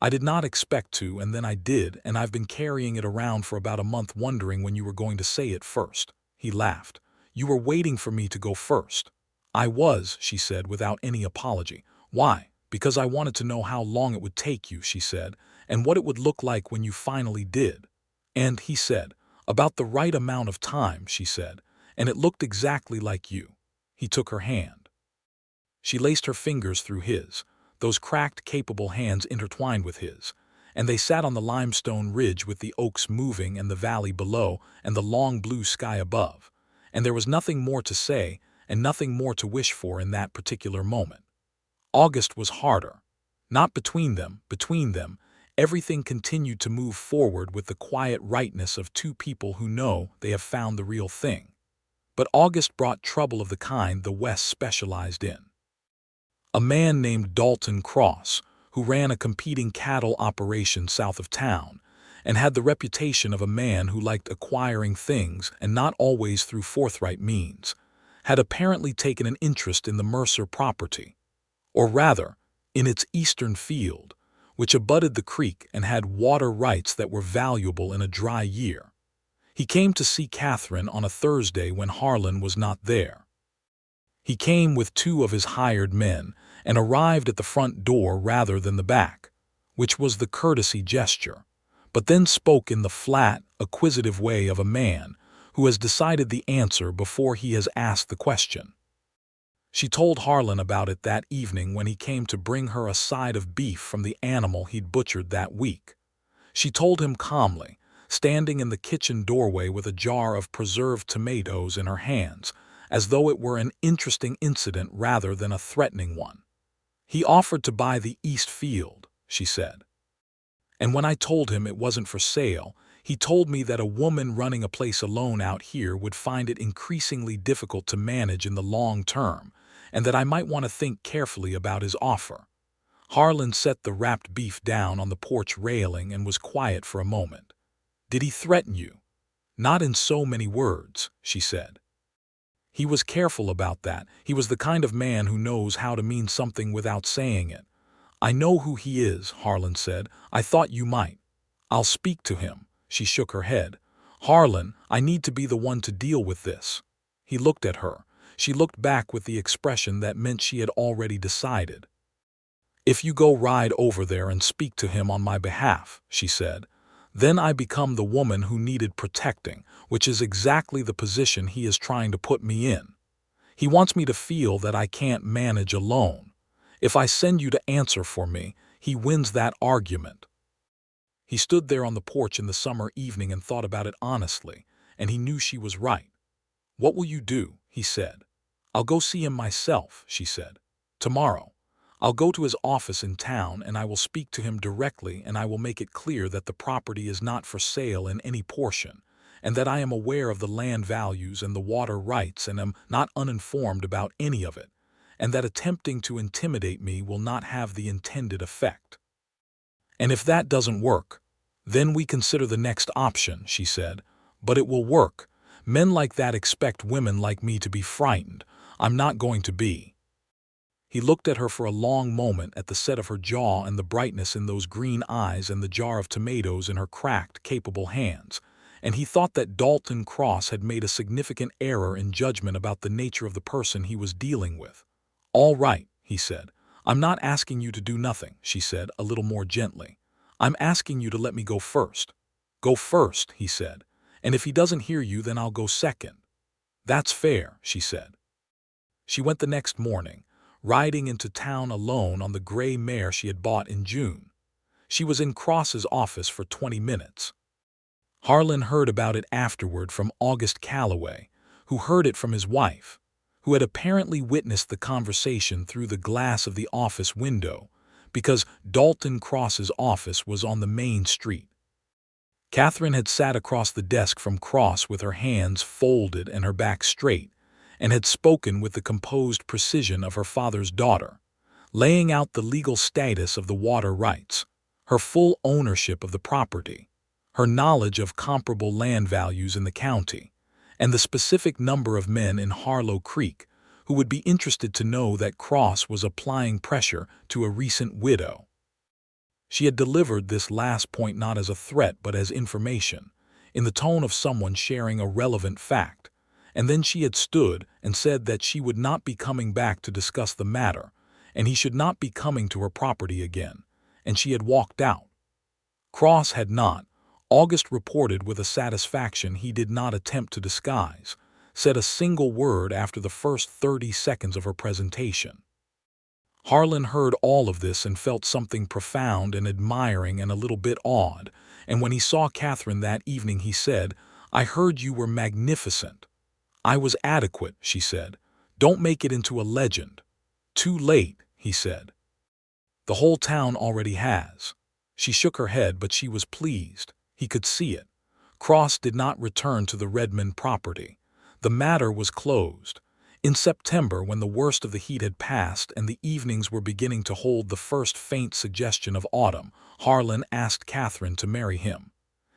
"I did not expect to, and then I did, and I've been carrying it around for about a month wondering when you were going to say it first." He laughed. "You were waiting for me to go first." "I was," she said without any apology. "Why?" "Because I wanted to know how long it would take you," she said, "and what it would look like when you finally did." "And," he said, "about the right amount of time," she said, "and it looked exactly like you." He took her hand. She laced her fingers through his, those cracked, capable hands intertwined with his, and they sat on the limestone ridge with the oaks moving and the valley below and the long blue sky above, and there was nothing more to say and nothing more to wish for in that particular moment. August was harder. Not between them, everything continued to move forward with the quiet rightness of two people who know they have found the real thing. But August brought trouble of the kind the West specialized in. A man named Dalton Cross, who ran a competing cattle operation south of town, and had the reputation of a man who liked acquiring things and not always through forthright means, had apparently taken an interest in the Mercer property, or rather, in its eastern field, which abutted the creek and had water rights that were valuable in a dry year. He came to see Catherine on a Thursday when Harlan was not there. He came with two of his hired men and arrived at the front door rather than the back, which was the courtesy gesture, but then spoke in the flat, acquisitive way of a man who has decided the answer before he has asked the question. She told Harlan about it that evening when he came to bring her a side of beef from the animal he'd butchered that week. She told him calmly, standing in the kitchen doorway with a jar of preserved tomatoes in her hands, as though it were an interesting incident rather than a threatening one. "He offered to buy the east field," she said. "And when I told him it wasn't for sale, he told me that a woman running a place alone out here would find it increasingly difficult to manage in the long term, and that I might want to think carefully about his offer." Harlan set the wrapped beef down on the porch railing and was quiet for a moment. "Did he threaten you?" "Not in so many words," she said. "He was careful about that. He was the kind of man who knows how to mean something without saying it." "I know who he is," Harlan said. "I thought you might." "I'll speak to him." She shook her head. "Harlan, I need to be the one to deal with this." He looked at her. She looked back with the expression that meant she had already decided. "If you go ride over there and speak to him on my behalf," she said, "then I become the woman who needed protecting, which is exactly the position he is trying to put me in. He wants me to feel that I can't manage alone. If I send you to answer for me, he wins that argument." He stood there on the porch in the summer evening and thought about it honestly, and he knew she was right. "What will you do?" he said. "I'll go see him myself," she said. "Tomorrow. I'll go to his office in town and I will speak to him directly and I will make it clear that the property is not for sale in any portion, and that I am aware of the land values and the water rights and am not uninformed about any of it, and that attempting to intimidate me will not have the intended effect. And if that doesn't work, then we consider the next option," she said. "But it will work. Men like that expect women like me to be frightened. I'm not going to be." He looked at her for a long moment at the set of her jaw and the brightness in those green eyes and the jar of tomatoes in her cracked, capable hands, and he thought that Dalton Cross had made a significant error in judgment about the nature of the person he was dealing with. "All right," he said. "I'm not asking you to do nothing," she said, a little more gently. "I'm asking you to let me go first." "Go first," he said. "And if he doesn't hear you, then I'll go second." "That's fair," she said. She went the next morning, riding into town alone on the gray mare she had bought in June. She was in Cross's office for 20 minutes. Harlan heard about it afterward from August Calloway, who heard it from his wife, who had apparently witnessed the conversation through the glass of the office window, because Dalton Cross's office was on the main street. Catherine had sat across the desk from Cross with her hands folded and her back straight, and had spoken with the composed precision of her father's daughter, laying out the legal status of the water rights, her full ownership of the property, her knowledge of comparable land values in the county, and the specific number of men in Harlow Creek who would be interested to know that Cross was applying pressure to a recent widow. She had delivered this last point not as a threat but as information, in the tone of someone sharing a relevant fact, and then she had stood and said that she would not be coming back to discuss the matter, and he should not be coming to her property again, and she had walked out. Cross had not, August reported with a satisfaction he did not attempt to disguise, said a single word after the first 30 seconds of her presentation. Harlan heard all of this and felt something profound and admiring and a little bit awed, and when he saw Catherine that evening he said, "I heard you were magnificent." "I was adequate," she said. "Don't make it into a legend." "Too late," he said. "The whole town already has." She shook her head, but she was pleased. He could see it. Cross did not return to the Redmond property. The matter was closed. In September, when the worst of the heat had passed and the evenings were beginning to hold the first faint suggestion of autumn, Harlan asked Catherine to marry him.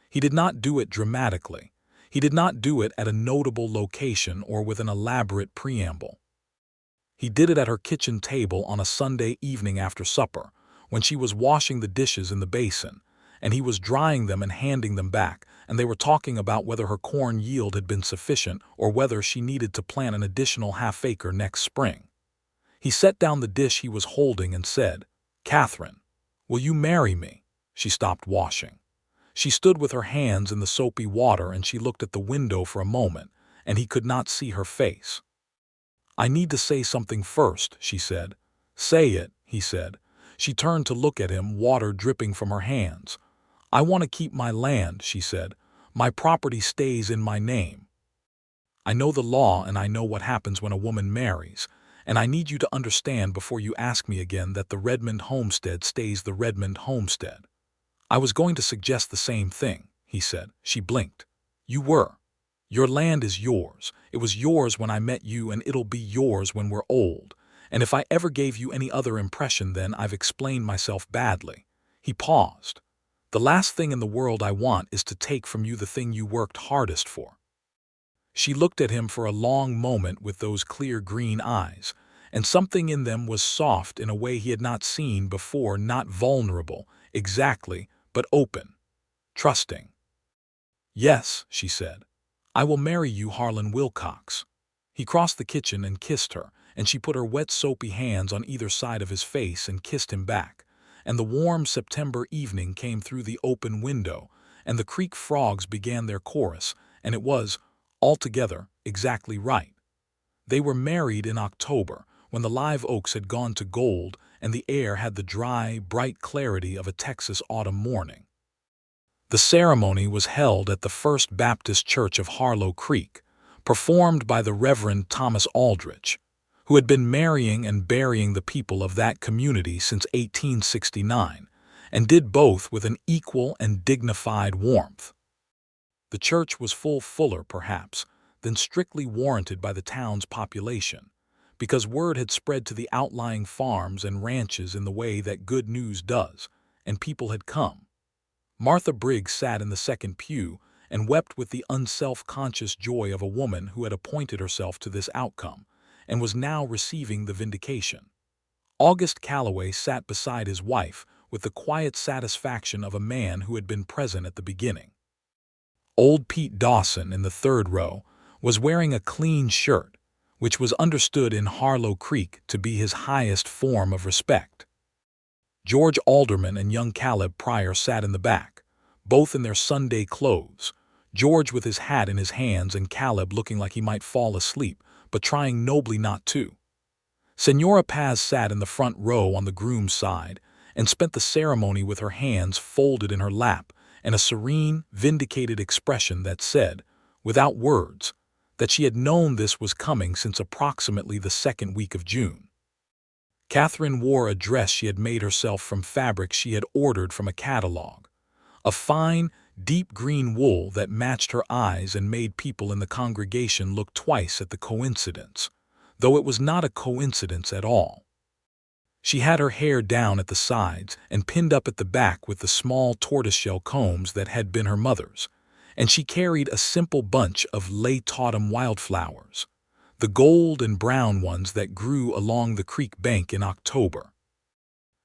He did not do it dramatically. He did not do it at a notable location or with an elaborate preamble. He did it at her kitchen table on a Sunday evening after supper, when she was washing the dishes in the basin, and he was drying them and handing them back, and they were talking about whether her corn yield had been sufficient or whether she needed to plant an additional half-acre next spring. He set down the dish he was holding and said, "Catherine, will you marry me?" She stopped washing. She stood with her hands in the soapy water and she looked at the window for a moment, and he could not see her face. "I need to say something first," she said. "Say it," he said. She turned to look at him, water dripping from her hands. "I want to keep my land," she said. "My property stays in my name. I know the law and I know what happens when a woman marries, and I need you to understand before you ask me again that the Redmond homestead stays the Redmond homestead." "I was going to suggest the same thing," he said. She blinked. "You were. Your land is yours. It was yours when I met you and it'll be yours when we're old. And if I ever gave you any other impression, then I've explained myself badly." He paused. "The last thing in the world I want is to take from you the thing you worked hardest for." She looked at him for a long moment with those clear green eyes, and something in them was soft in a way he had not seen before, not vulnerable, exactly, but open, trusting. "Yes," she said. "I will marry you, Harlan Wilcox." He crossed the kitchen and kissed her, and she put her wet soapy hands on either side of his face and kissed him back, and the warm September evening came through the open window, and the creek frogs began their chorus, and it was, altogether, exactly right. They were married in October, when the live oaks had gone to gold and the air had the dry, bright clarity of a Texas autumn morning. The ceremony was held at the First Baptist Church of Harlow Creek, performed by the Reverend Thomas Aldrich, who had been marrying and burying the people of that community since 1869, and did both with an equal and dignified warmth. The church was fuller, perhaps, than strictly warranted by the town's population, because word had spread to the outlying farms and ranches in the way that good news does, and people had come. Martha Briggs sat in the second pew and wept with the unself-conscious joy of a woman who had appointed herself to this outcome and was now receiving the vindication. August Calloway sat beside his wife with the quiet satisfaction of a man who had been present at the beginning. Old Pete Dawson, in the third row, was wearing a clean shirt, which was understood in Harlow Creek to be his highest form of respect. George Alderman and young Caleb Pryor sat in the back, both in their Sunday clothes, George with his hat in his hands and Caleb looking like he might fall asleep, but trying nobly not to. Senora Paz sat in the front row on the groom's side and spent the ceremony with her hands folded in her lap and a serene, vindicated expression that said, without words, that she had known this was coming since approximately the second week of June. Catherine wore a dress she had made herself from fabric she had ordered from a catalog, a fine, deep green wool that matched her eyes and made people in the congregation look twice at the coincidence, though it was not a coincidence at all. She had her hair down at the sides and pinned up at the back with the small tortoiseshell combs that had been her mother's, and she carried a simple bunch of late autumn wildflowers, the gold and brown ones that grew along the creek bank in October.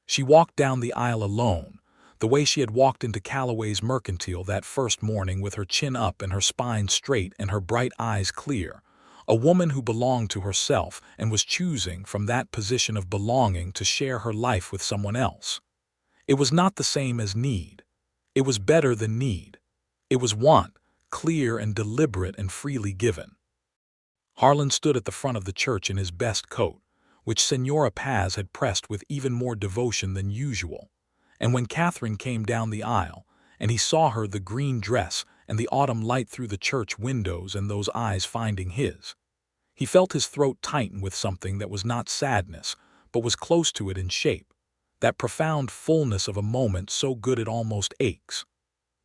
She walked down the aisle alone, the way she had walked into Calloway's Mercantile that first morning, with her chin up and her spine straight and her bright eyes clear, a woman who belonged to herself and was choosing from that position of belonging to share her life with someone else. It was not the same as need. It was better than need. It was want, clear and deliberate and freely given. Harlan stood at the front of the church in his best coat, which Senora Paz had pressed with even more devotion than usual, and when Catherine came down the aisle, and he saw her, the green dress and the autumn light through the church windows and those eyes finding his, he felt his throat tighten with something that was not sadness, but was close to it in shape, that profound fullness of a moment so good it almost aches.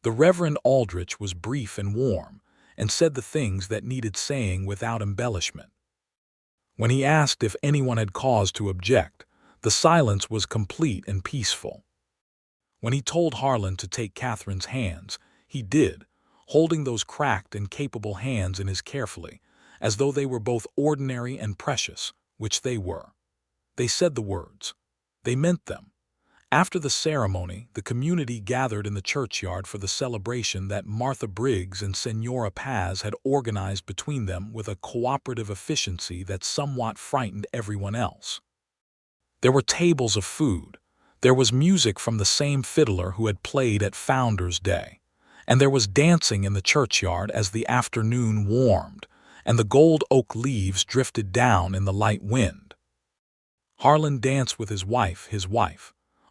The Reverend Aldrich was brief and warm, and said the things that needed saying without embellishment. When he asked if anyone had cause to object, the silence was complete and peaceful. When he told Harlan to take Catherine's hands, he did, holding those cracked and capable hands in his carefully, as though they were both ordinary and precious, which they were. They said the words. They meant them. After the ceremony, the community gathered in the churchyard for the celebration that Martha Briggs and Senora Paz had organized between them with a cooperative efficiency that somewhat frightened everyone else. There were tables of food. There was music from the same fiddler who had played at Founder's Day, and there was dancing in the churchyard as the afternoon warmed, and the gold oak leaves drifted down in the light wind. Harlan danced with his wife,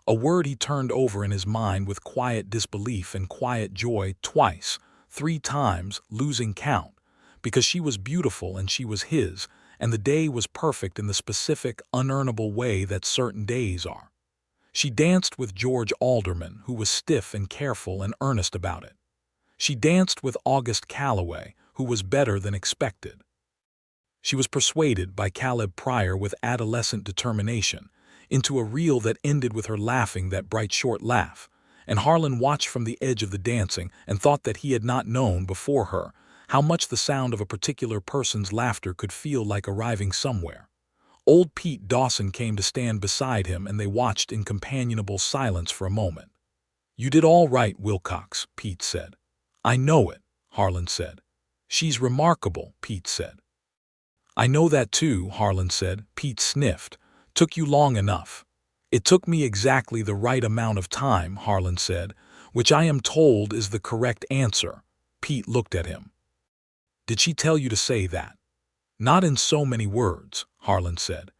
a word he turned over in his mind with quiet disbelief and quiet joy twice, 3 times, losing count, because she was beautiful and she was his, and the day was perfect in the specific, unearnable way that certain days are. She danced with George Alderman, who was stiff and careful and earnest about it. She danced with August Calloway, who was better than expected. She was persuaded by Caleb Pryor with adolescent determination into a reel that ended with her laughing that bright short laugh, and Harlan watched from the edge of the dancing and thought that he had not known before her how much the sound of a particular person's laughter could feel like arriving somewhere. Old Pete Dawson came to stand beside him, and they watched in companionable silence for a moment. "You did all right, Wilcox," Pete said. "I know it," Harlan said. "She's remarkable," Pete said. "I know that too," Harlan said. Pete sniffed. "Took you long enough." "It took me exactly the right amount of time," Harlan said, "which I am told is the correct answer." Pete looked at him. "Did she tell you to say that?" "Not in so many words," Harlan said.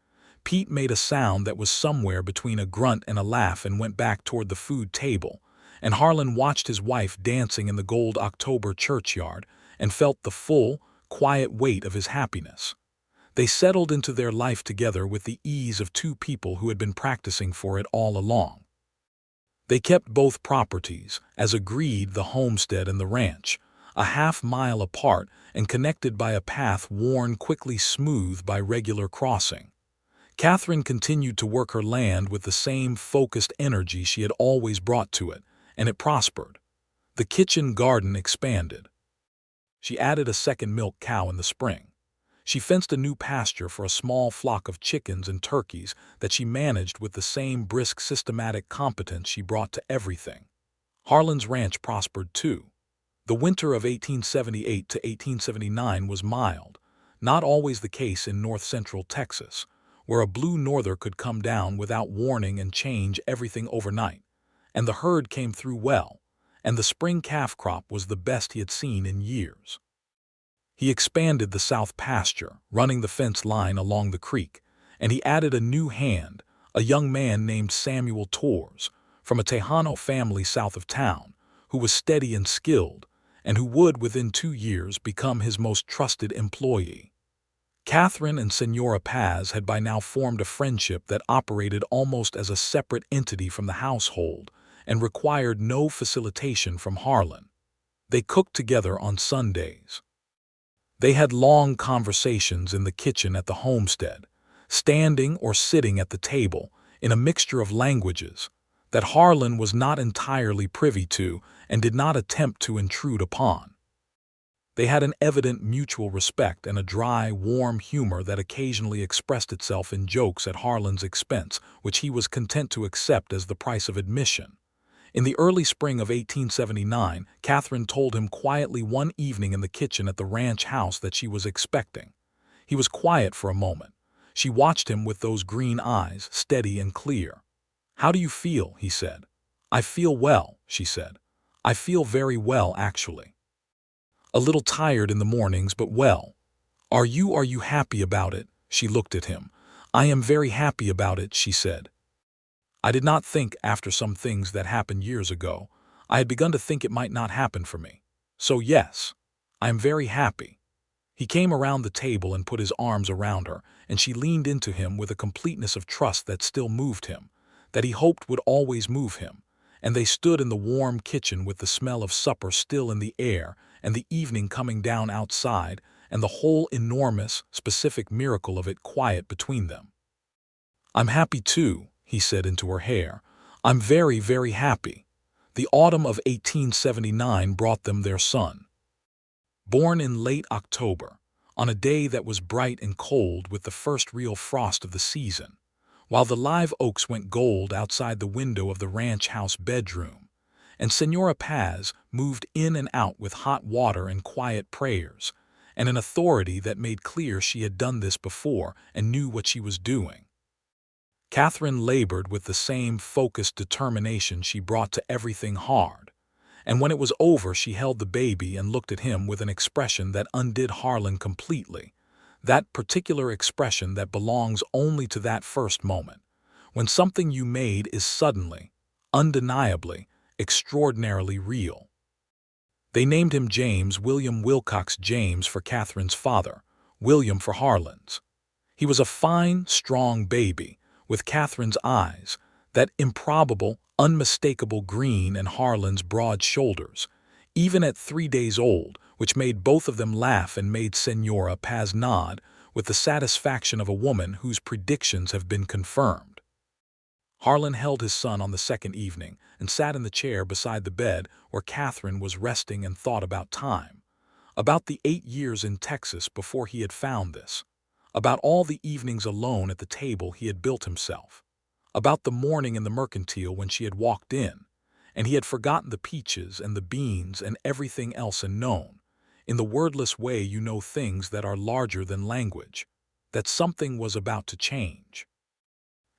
Pete made a sound that was somewhere between a grunt and a laugh and went back toward the food table, and Harlan watched his wife dancing in the gold October churchyard and felt the full, quiet weight of his happiness. They settled into their life together with the ease of 2 people who had been practicing for it all along. They kept both properties, as agreed, the homestead and the ranch, a half-mile apart and connected by a path worn quickly smooth by regular crossing. Catherine continued to work her land with the same focused energy she had always brought to it, and it prospered. The kitchen garden expanded. She added a second milk cow in the spring. She fenced a new pasture for a small flock of chickens and turkeys that she managed with the same brisk, systematic competence she brought to everything. Harlan's ranch prospered too. The winter of 1878 to 1879 was mild, not always the case in north-central Texas, where a blue norther could come down without warning and change everything overnight, and the herd came through well, and the spring calf crop was the best he had seen in years. He expanded the south pasture, running the fence line along the creek, and he added a new hand, a young man named Samuel Torres, from a Tejano family south of town, who was steady and skilled, and who would within 2 years become his most trusted employee. Catherine and Senora Paz had by now formed a friendship that operated almost as a separate entity from the household and required no facilitation from Harlan. They cooked together on Sundays. They had long conversations in the kitchen at the homestead, standing or sitting at the table in a mixture of languages that Harlan was not entirely privy to and did not attempt to intrude upon. They had an evident mutual respect and a dry, warm humor that occasionally expressed itself in jokes at Harlan's expense, which he was content to accept as the price of admission. In the early spring of 1879, Catherine told him quietly one evening in the kitchen at the ranch house that she was expecting. He was quiet for a moment. She watched him with those green eyes, steady and clear. "How do you feel?" he said. "I feel well," she said. "I feel very well, actually. A little tired in the mornings, but well." Are you happy about it?" She looked at him. "I am very happy about it," she said. "I did not think, after some things that happened years ago, I had begun to think it might not happen for me. So yes, I am very happy." He came around the table and put his arms around her, and she leaned into him with a completeness of trust that still moved him, that he hoped would always move him, and they stood in the warm kitchen with the smell of supper still in the air and the evening coming down outside and the whole enormous, specific miracle of it quiet between them. "I'm happy too," he said into her hair. "I'm very, very happy." The autumn of 1879 brought them their son. Born in late October, on a day that was bright and cold with the first real frost of the season, while the live oaks went gold outside the window of the ranch house bedroom, and Senora Paz moved in and out with hot water and quiet prayers, and an authority that made clear she had done this before and knew what she was doing. Catherine labored with the same focused determination she brought to everything hard, and when it was over she held the baby and looked at him with an expression that undid Harlan completely, that particular expression that belongs only to that first moment, when something you made is suddenly, undeniably, extraordinarily real. They named him James William Wilcox James for Catherine's father, William for Harlan's. He was a fine, strong baby, with Catherine's eyes, that improbable, unmistakable green, and Harlan's broad shoulders, even at 3 days old, which made both of them laugh and made Senora Paz nod with the satisfaction of a woman whose predictions have been confirmed. Harlan held his son on the second evening and sat in the chair beside the bed where Catherine was resting and thought about time, about the 8 years in Texas before he had found this, about all the evenings alone at the table he had built himself, about the morning in the Mercantile when she had walked in, and he had forgotten the peaches and the beans and everything else and known, in the wordless way you know things that are larger than language, that something was about to change.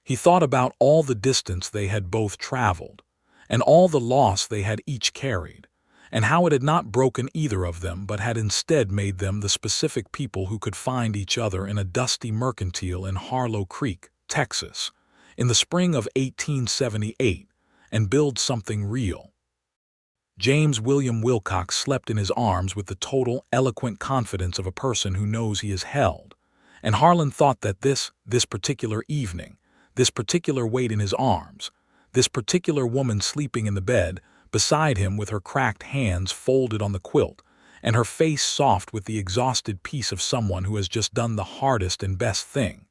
He thought about all the distance they had both traveled, and all the loss they had each carried, and how it had not broken either of them but had instead made them the specific people who could find each other in a dusty Mercantile in Harlow Creek, Texas, in the spring of 1878, and build something real. James William Wilcox slept in his arms with the total, eloquent confidence of a person who knows he is held, and Harlan thought that this particular evening, this particular weight in his arms, this particular woman sleeping in the bed beside him with her cracked hands folded on the quilt, and her face soft with the exhausted peace of someone who has just done the hardest and best thing.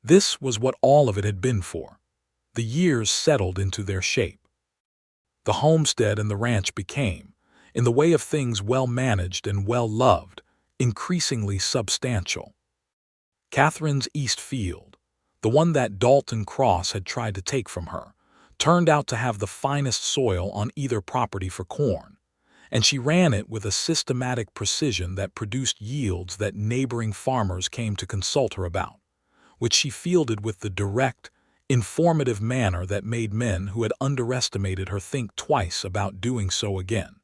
This was what all of it had been for. The years settled into their shape. The homestead and the ranch became, in the way of things well managed and well loved, increasingly substantial. Catherine's east field, the one that Dalton Cross had tried to take from her, turned out to have the finest soil on either property for corn, and she ran it with a systematic precision that produced yields that neighboring farmers came to consult her about, which she fielded with the direct, informative manner that made men who had underestimated her think twice about doing so again.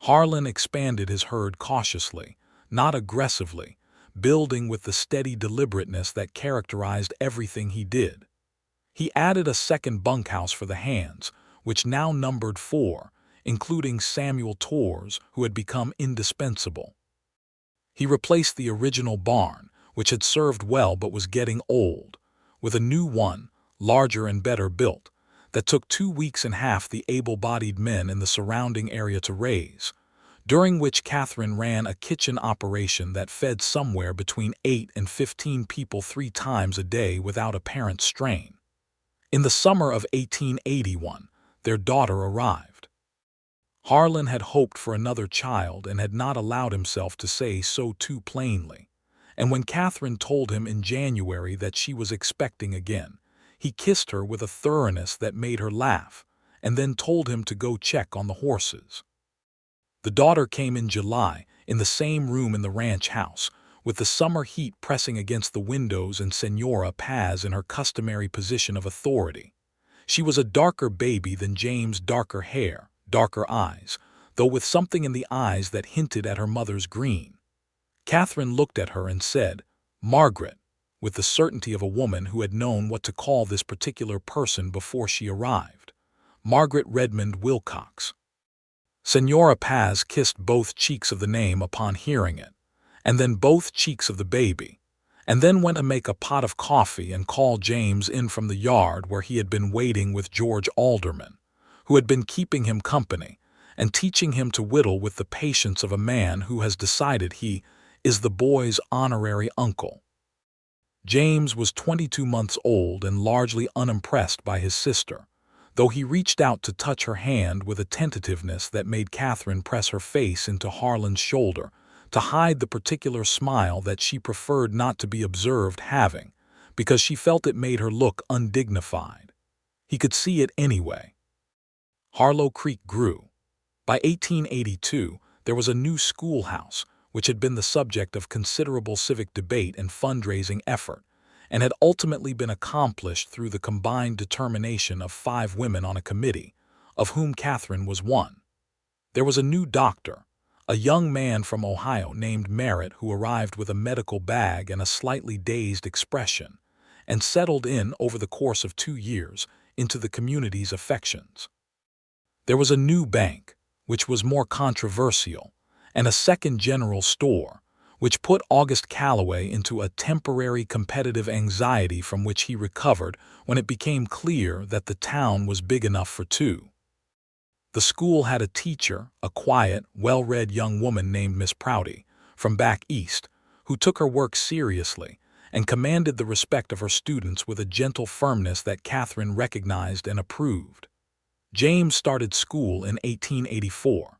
Harlan expanded his herd cautiously, not aggressively, building with the steady deliberateness that characterized everything he did. He added a second bunkhouse for the hands, which now numbered 4, including Samuel Torres, who had become indispensable. He replaced the original barn, which had served well but was getting old, with a new one, larger and better built, that took 2 weeks and half the able-bodied men in the surrounding area to raise, during which Catherine ran a kitchen operation that fed somewhere between 8 and 15 people 3 times a day without apparent strain. In the summer of 1881, their daughter arrived. Harlan had hoped for another child and had not allowed himself to say so too plainly, and when Catherine told him in January that she was expecting again, he kissed her with a thoroughness that made her laugh, and then told him to go check on the horses. The daughter came in July, in the same room in the ranch house, with the summer heat pressing against the windows and Senora Paz in her customary position of authority. She was a darker baby than James' darker hair, darker eyes, though with something in the eyes that hinted at her mother's green. Catherine looked at her and said, "Margaret," with the certainty of a woman who had known what to call this particular person before she arrived. "Margaret Redmond Wilcox." Senora Paz kissed both cheeks of the name upon hearing it, and then both cheeks of the baby, and then went to make a pot of coffee and call James in from the yard where he had been waiting with George Alderman, who had been keeping him company and teaching him to whittle with the patience of a man who has decided he is the boy's honorary uncle. James was 22 months old and largely unimpressed by his sister, though he reached out to touch her hand with a tentativeness that made Catherine press her face into Harlan's shoulder to hide the particular smile that she preferred not to be observed having, because she felt it made her look undignified. He could see it anyway. Harlow Creek grew. By 1882, there was a new schoolhouse, which had been the subject of considerable civic debate and fundraising effort, and had ultimately been accomplished through the combined determination of 5 women on a committee, of whom Catherine was one. There was a new doctor, a young man from Ohio named Merritt, who arrived with a medical bag and a slightly dazed expression, and settled in over the course of 2 years into the community's affections. There was a new bank, which was more controversial, and a second general store, which put August Calloway into a temporary competitive anxiety from which he recovered when it became clear that the town was big enough for 2. The school had a teacher, a quiet, well-read young woman named Miss Prouty, from back east, who took her work seriously and commanded the respect of her students with a gentle firmness that Catherine recognized and approved. James started school in 1884.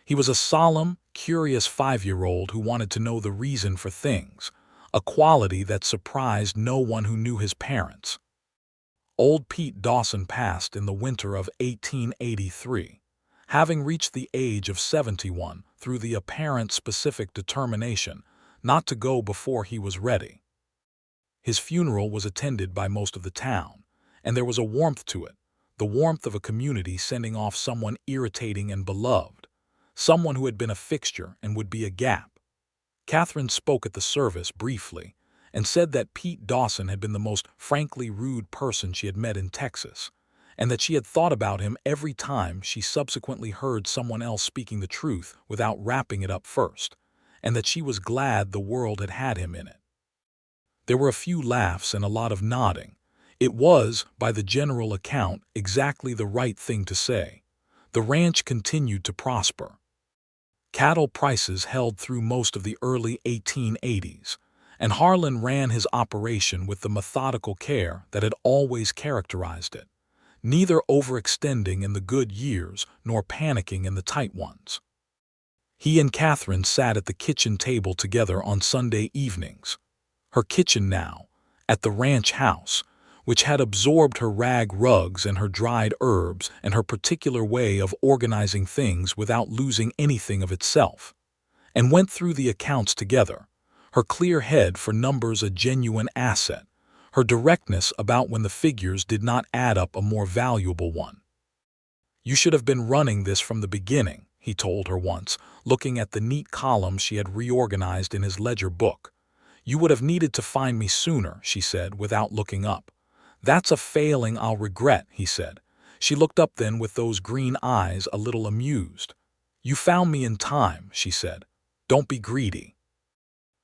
He was a solemn, curious 5-year-old who wanted to know the reason for things, a quality that surprised no one who knew his parents. Old Pete Dawson passed in the winter of 1883, having reached the age of 71 through the apparent specific determination not to go before he was ready. His funeral was attended by most of the town, and there was a warmth to it, the warmth of a community sending off someone irritating and beloved, someone who had been a fixture and would be a gap. Catherine spoke at the service briefly and said that Pete Dawson had been the most frankly rude person she had met in Texas, and that she had thought about him every time she subsequently heard someone else speaking the truth without wrapping it up first, and that she was glad the world had had him in it. There were a few laughs and a lot of nodding. It was, by the general account, exactly the right thing to say. The ranch continued to prosper. Cattle prices held through most of the early 1880s, and Harlan ran his operation with the methodical care that had always characterized it, neither overextending in the good years nor panicking in the tight ones. He and Catherine sat at the kitchen table together on Sunday evenings. Her kitchen now, at the ranch house, which had absorbed her rag rugs and her dried herbs and her particular way of organizing things without losing anything of itself, and went through the accounts together, her clear head for numbers a genuine asset, her directness about when the figures did not add up a more valuable one. "You should have been running this from the beginning," he told her once, looking at the neat columns she had reorganized in his ledger book. "You would have needed to find me sooner," she said, without looking up. "That's a failing I'll regret," he said. She looked up then with those green eyes a little amused. "You found me in time," she said. "Don't be greedy."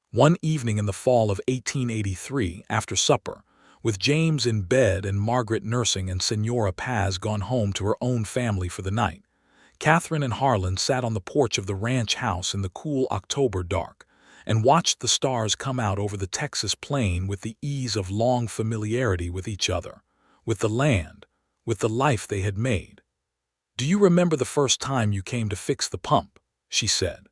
One evening in the fall of 1883, after supper, with James in bed and Margaret nursing and Senora Paz gone home to her own family for the night, Catherine and Harlan sat on the porch of the ranch house in the cool October dark and watched the stars come out over the Texas plain with the ease of long familiarity with each other, with the land, with the life they had made. "Do you remember the first time you came to fix the pump?" she said.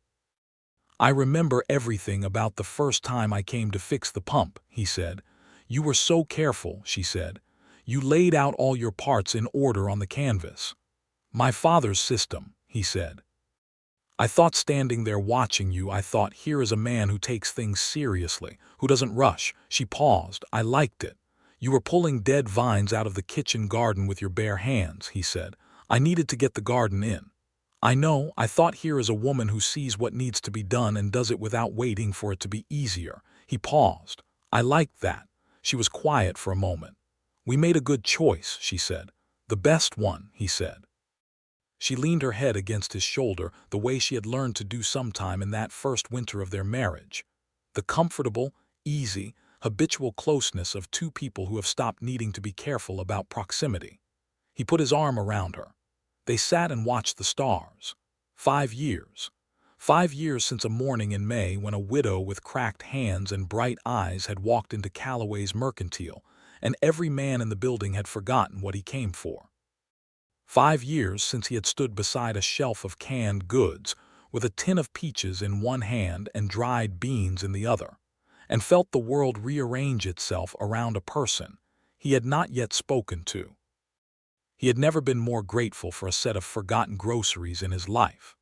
"I remember everything about the first time I came to fix the pump," he said. "You were so careful," she said. "You laid out all your parts in order on the canvas." "My father's system," he said. "I thought standing there watching you, I thought, here is a man who takes things seriously, who doesn't rush." She paused. "I liked it. You were pulling dead vines out of the kitchen garden with your bare hands," he said. "I needed to get the garden in. I know, I thought, here is a woman who sees what needs to be done and does it without waiting for it to be easier." He paused. "I liked that." She was quiet for a moment. "We made a good choice," she said. "The best one," he said. She leaned her head against his shoulder, the way she had learned to do sometime in that first winter of their marriage. The comfortable, easy, habitual closeness of two people who have stopped needing to be careful about proximity. He put his arm around her. They sat and watched the stars. 5 years. 5 years since a morning in May when a widow with cracked hands and bright eyes had walked into Calloway's Mercantile, and every man in the building had forgotten what he came for. 5 years since he had stood beside a shelf of canned goods, with a tin of peaches in one hand and dried beans in the other, and felt the world rearrange itself around a person he had not yet spoken to. He had never been more grateful for a set of forgotten groceries in his life.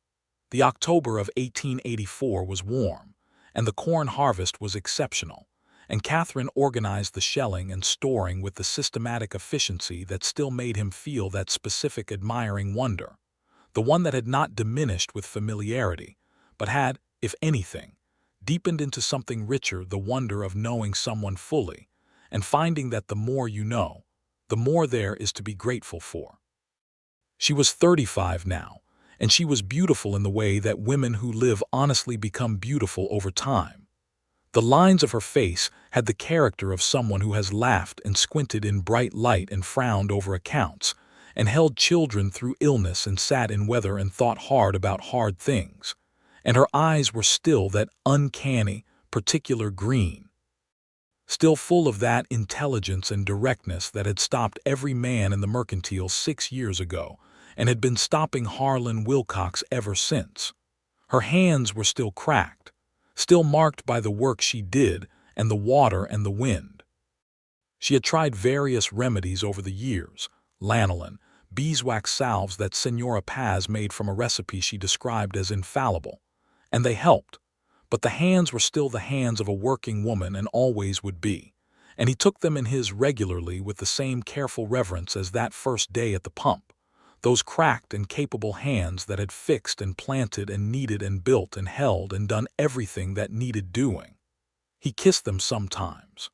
The October of 1884 was warm, and the corn harvest was exceptional, and Catherine organized the shelling and storing with the systematic efficiency that still made him feel that specific admiring wonder, the one that had not diminished with familiarity, but had, if anything, deepened into something richer, the wonder of knowing someone fully, and finding that the more you know, the more there is to be grateful for. She was 35 now, and she was beautiful in the way that women who live honestly become beautiful over time. The lines of her face had the character of someone who has laughed and squinted in bright light and frowned over accounts, and held children through illness and sat in weather and thought hard about hard things. And her eyes were still that uncanny, particular green, still full of that intelligence and directness that had stopped every man in the Mercantile 6 years ago and had been stopping Harlan Wilcox ever since. Her hands were still cracked, still marked by the work she did and the water and the wind. She had tried various remedies over the years, lanolin, beeswax salves that Senora Paz made from a recipe she described as infallible, and they helped. But the hands were still the hands of a working woman and always would be, and he took them in his regularly with the same careful reverence as that first day at the pump, those cracked and capable hands that had fixed and planted and kneaded and built and held and done everything that needed doing. He kissed them sometimes.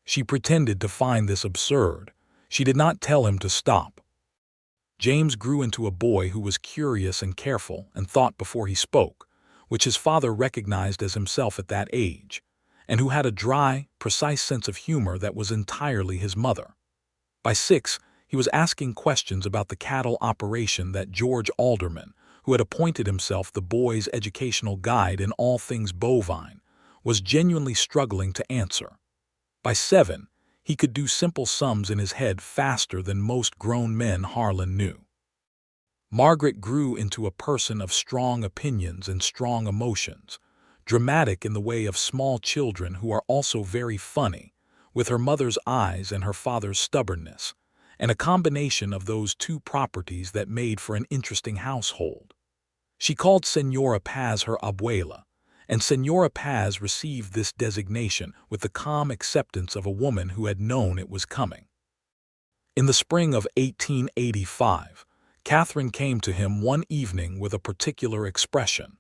She pretended to find this absurd. She did not tell him to stop. James grew into a boy who was curious and careful and thought before he spoke, which his father recognized as himself at that age, and who had a dry, precise sense of humor that was entirely his mother. By 6, he was asking questions about the cattle operation that George Alderman, who had appointed himself the boy's educational guide in all things bovine, was genuinely struggling to answer. By 7, he could do simple sums in his head faster than most grown men Harlan knew. Margaret grew into a person of strong opinions and strong emotions, dramatic in the way of small children who are also very funny, with her mother's eyes and her father's stubbornness, and a combination of those two properties that made for an interesting household. She called Senora Paz her abuela, and Senora Paz received this designation with the calm acceptance of a woman who had known it was coming. In the spring of 1885, Catherine came to him one evening with a particular expression,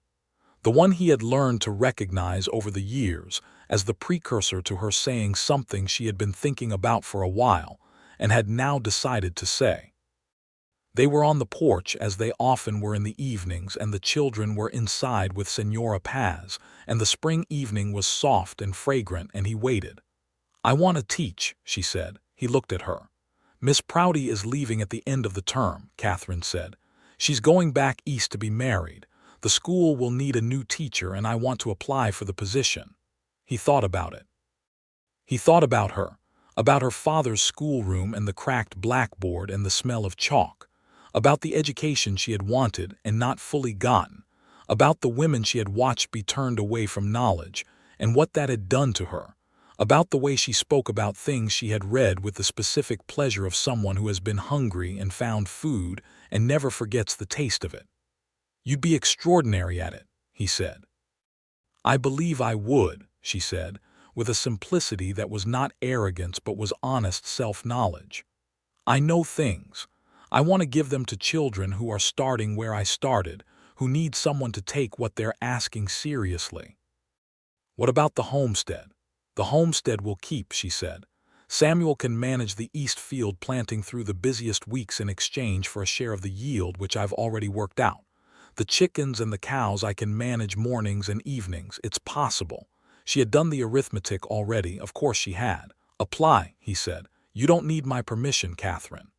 the one he had learned to recognize over the years as the precursor to her saying something she had been thinking about for a while and had now decided to say. They were on the porch as they often were in the evenings, and the children were inside with Senora Paz, and the spring evening was soft and fragrant, and he waited. "I want to teach," she said. He looked at her. "Miss Prouty is leaving at the end of the term," Catherine said. She's going back east to be married. The school will need a new teacher and I want to apply for the position. He thought about it. He thought about her father's schoolroom and the cracked blackboard and the smell of chalk, about the education she had wanted and not fully gotten, about the women she had watched be turned away from knowledge and what that had done to her, about the way she spoke about things she had read with the specific pleasure of someone who has been hungry and found food and never forgets the taste of it. "You'd be extraordinary at it," he said. "I believe I would," she said, with a simplicity that was not arrogance but was honest self-knowledge. "I know things. I want to give them to children who are starting where I started, who need someone to take what they're asking seriously." "What about the homestead?" "The homestead will keep," she said. "Samuel can manage the east field planting through the busiest weeks in exchange for a share of the yield which I've already worked out. The chickens and the cows I can manage mornings and evenings. It's possible." She had done the arithmetic already, of course she had. "Apply," he said. "You don't need my permission, Catherine."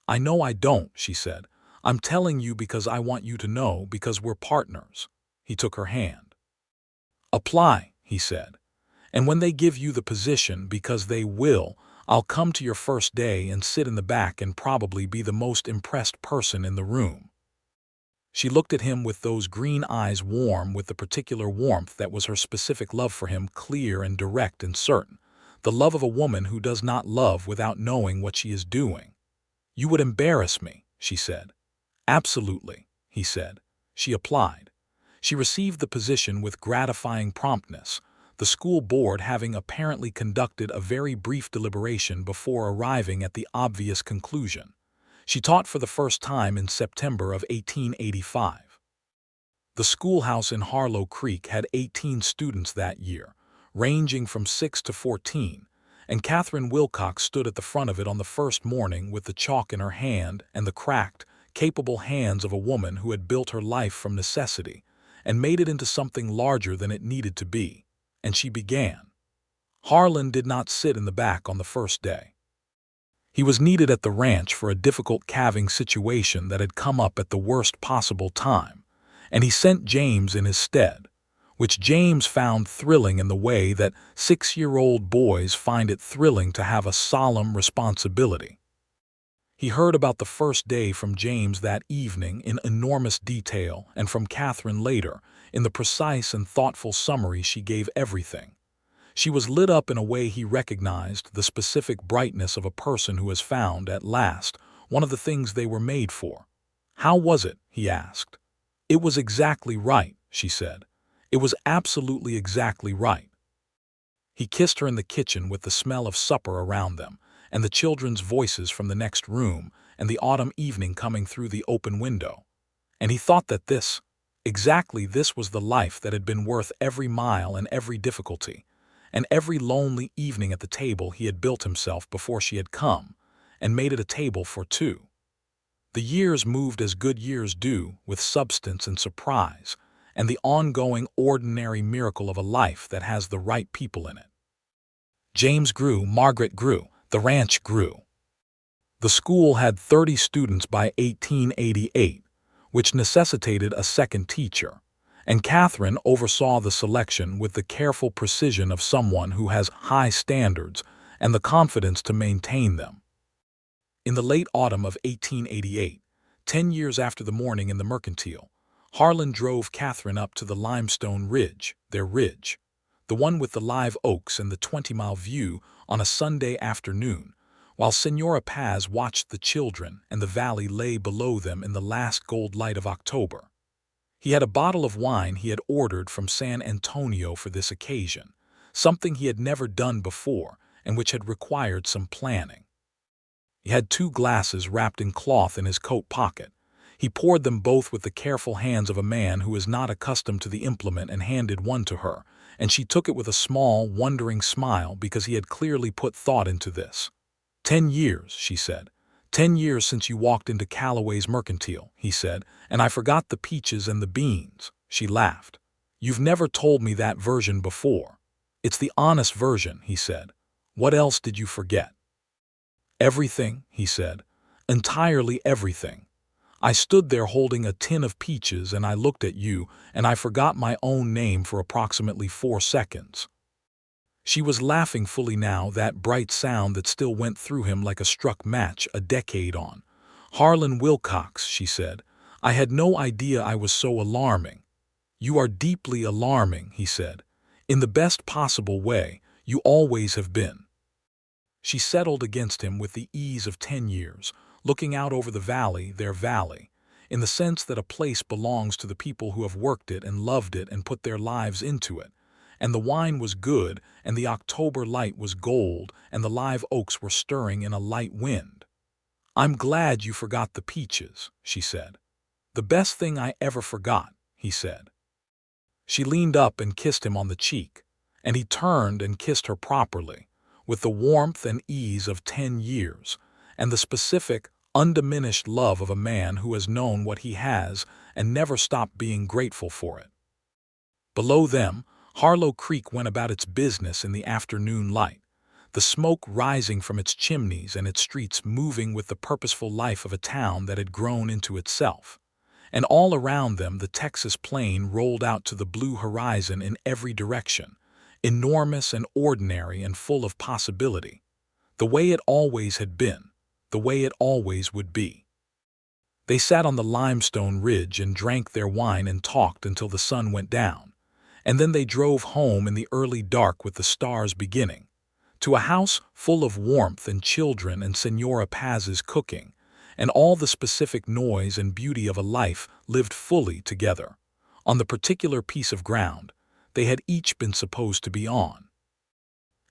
"I know I don't," she said. "I'm telling you because I want you to know, because we're partners." He took her hand. "Apply," he said. "And when they give you the position, because they will, I'll come to your first day and sit in the back and probably be the most impressed person in the room." She looked at him with those green eyes, warm with the particular warmth that was her specific love for him, clear and direct and certain, the love of a woman who does not love without knowing what she is doing. "You would embarrass me," she said. "Absolutely," he said. She applied. She received the position with gratifying promptness, the school board having apparently conducted a very brief deliberation before arriving at the obvious conclusion. She taught for the first time in September of 1885. The schoolhouse in Harlow Creek had 18 students that year, ranging from 6 to 14, and Catherine Wilcox stood at the front of it on the first morning with the chalk in her hand and the cracked, capable hands of a woman who had built her life from necessity and made it into something larger than it needed to be. And she began. Harlan did not sit in the back on the first day. He was needed at the ranch for a difficult calving situation that had come up at the worst possible time, and he sent James in his stead, which James found thrilling in the way that 6-year-old boys find it thrilling to have a solemn responsibility. He heard about the first day from James that evening in enormous detail, and from Catherine later, in the precise and thoughtful summary she gave everything. She was lit up in a way he recognized, the specific brightness of a person who has found, at last, one of the things they were made for. "How was it?" he asked. "It was exactly right," she said. "It was absolutely exactly right." He kissed her in the kitchen with the smell of supper around them, and the children's voices from the next room, and the autumn evening coming through the open window. And he thought that exactly this was the life that had been worth every mile and every difficulty, and every lonely evening at the table he had built himself before she had come, and made it a table for two. The years moved as good years do, with substance and surprise, and the ongoing ordinary miracle of a life that has the right people in it. James grew, Margaret grew, the ranch grew. The school had 30 students by 1888, which necessitated a second teacher, and Catherine oversaw the selection with the careful precision of someone who has high standards and the confidence to maintain them. In the late autumn of 1888, 10 years after the morning in the Mercantile, Harlan drove Catherine up to the limestone ridge, their ridge, the one with the live oaks and the 20-mile view, on a Sunday afternoon, while Senora Paz watched the children and the valley lay below them in the last gold light of October. He had a bottle of wine he had ordered from San Antonio for this occasion, something he had never done before and which had required some planning. He had 2 glasses wrapped in cloth in his coat pocket. He poured them both with the careful hands of a man who is not accustomed to the implement and handed one to her, and she took it with a small, wondering smile because he had clearly put thought into this. 10 years, she said. 10 years since you walked into Calloway's Mercantile, he said, and I forgot the peaches and the beans. She laughed. You've never told me that version before. It's the honest version, he said. What else did you forget? Everything, he said. Entirely everything. I stood there holding a tin of peaches and I looked at you and I forgot my own name for approximately 4 seconds. She was laughing fully now, that bright sound that still went through him like a struck match a decade on. Harlan Wilcox, she said. I had no idea I was so alarming. You are deeply alarming, he said. In the best possible way, you always have been. She settled against him with the ease of 10 years, looking out over the valley, their valley, in the sense that a place belongs to the people who have worked it and loved it and put their lives into it. And the wine was good, and the October light was gold, and the live oaks were stirring in a light wind. I'm glad you forgot the peaches, she said. The best thing I ever forgot, he said. She leaned up and kissed him on the cheek, and he turned and kissed her properly, with the warmth and ease of 10 years, and the specific, undiminished love of a man who has known what he has and never stopped being grateful for it. Below them, Harlow Creek went about its business in the afternoon light, the smoke rising from its chimneys and its streets moving with the purposeful life of a town that had grown into itself. And all around them the Texas plain rolled out to the blue horizon in every direction, enormous and ordinary and full of possibility, the way it always had been, the way it always would be. They sat on the limestone ridge and drank their wine and talked until the sun went down, and then they drove home in the early dark with the stars beginning, to a house full of warmth and children and Senora Paz's cooking, and all the specific noise and beauty of a life lived fully together, on the particular piece of ground they had each been supposed to be on.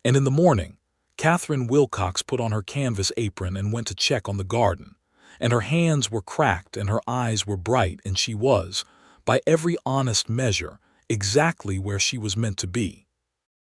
And in the morning, Catherine Wilcox put on her canvas apron and went to check on the garden, and her hands were cracked and her eyes were bright, and she was, by every honest measure, exactly where she was meant to be.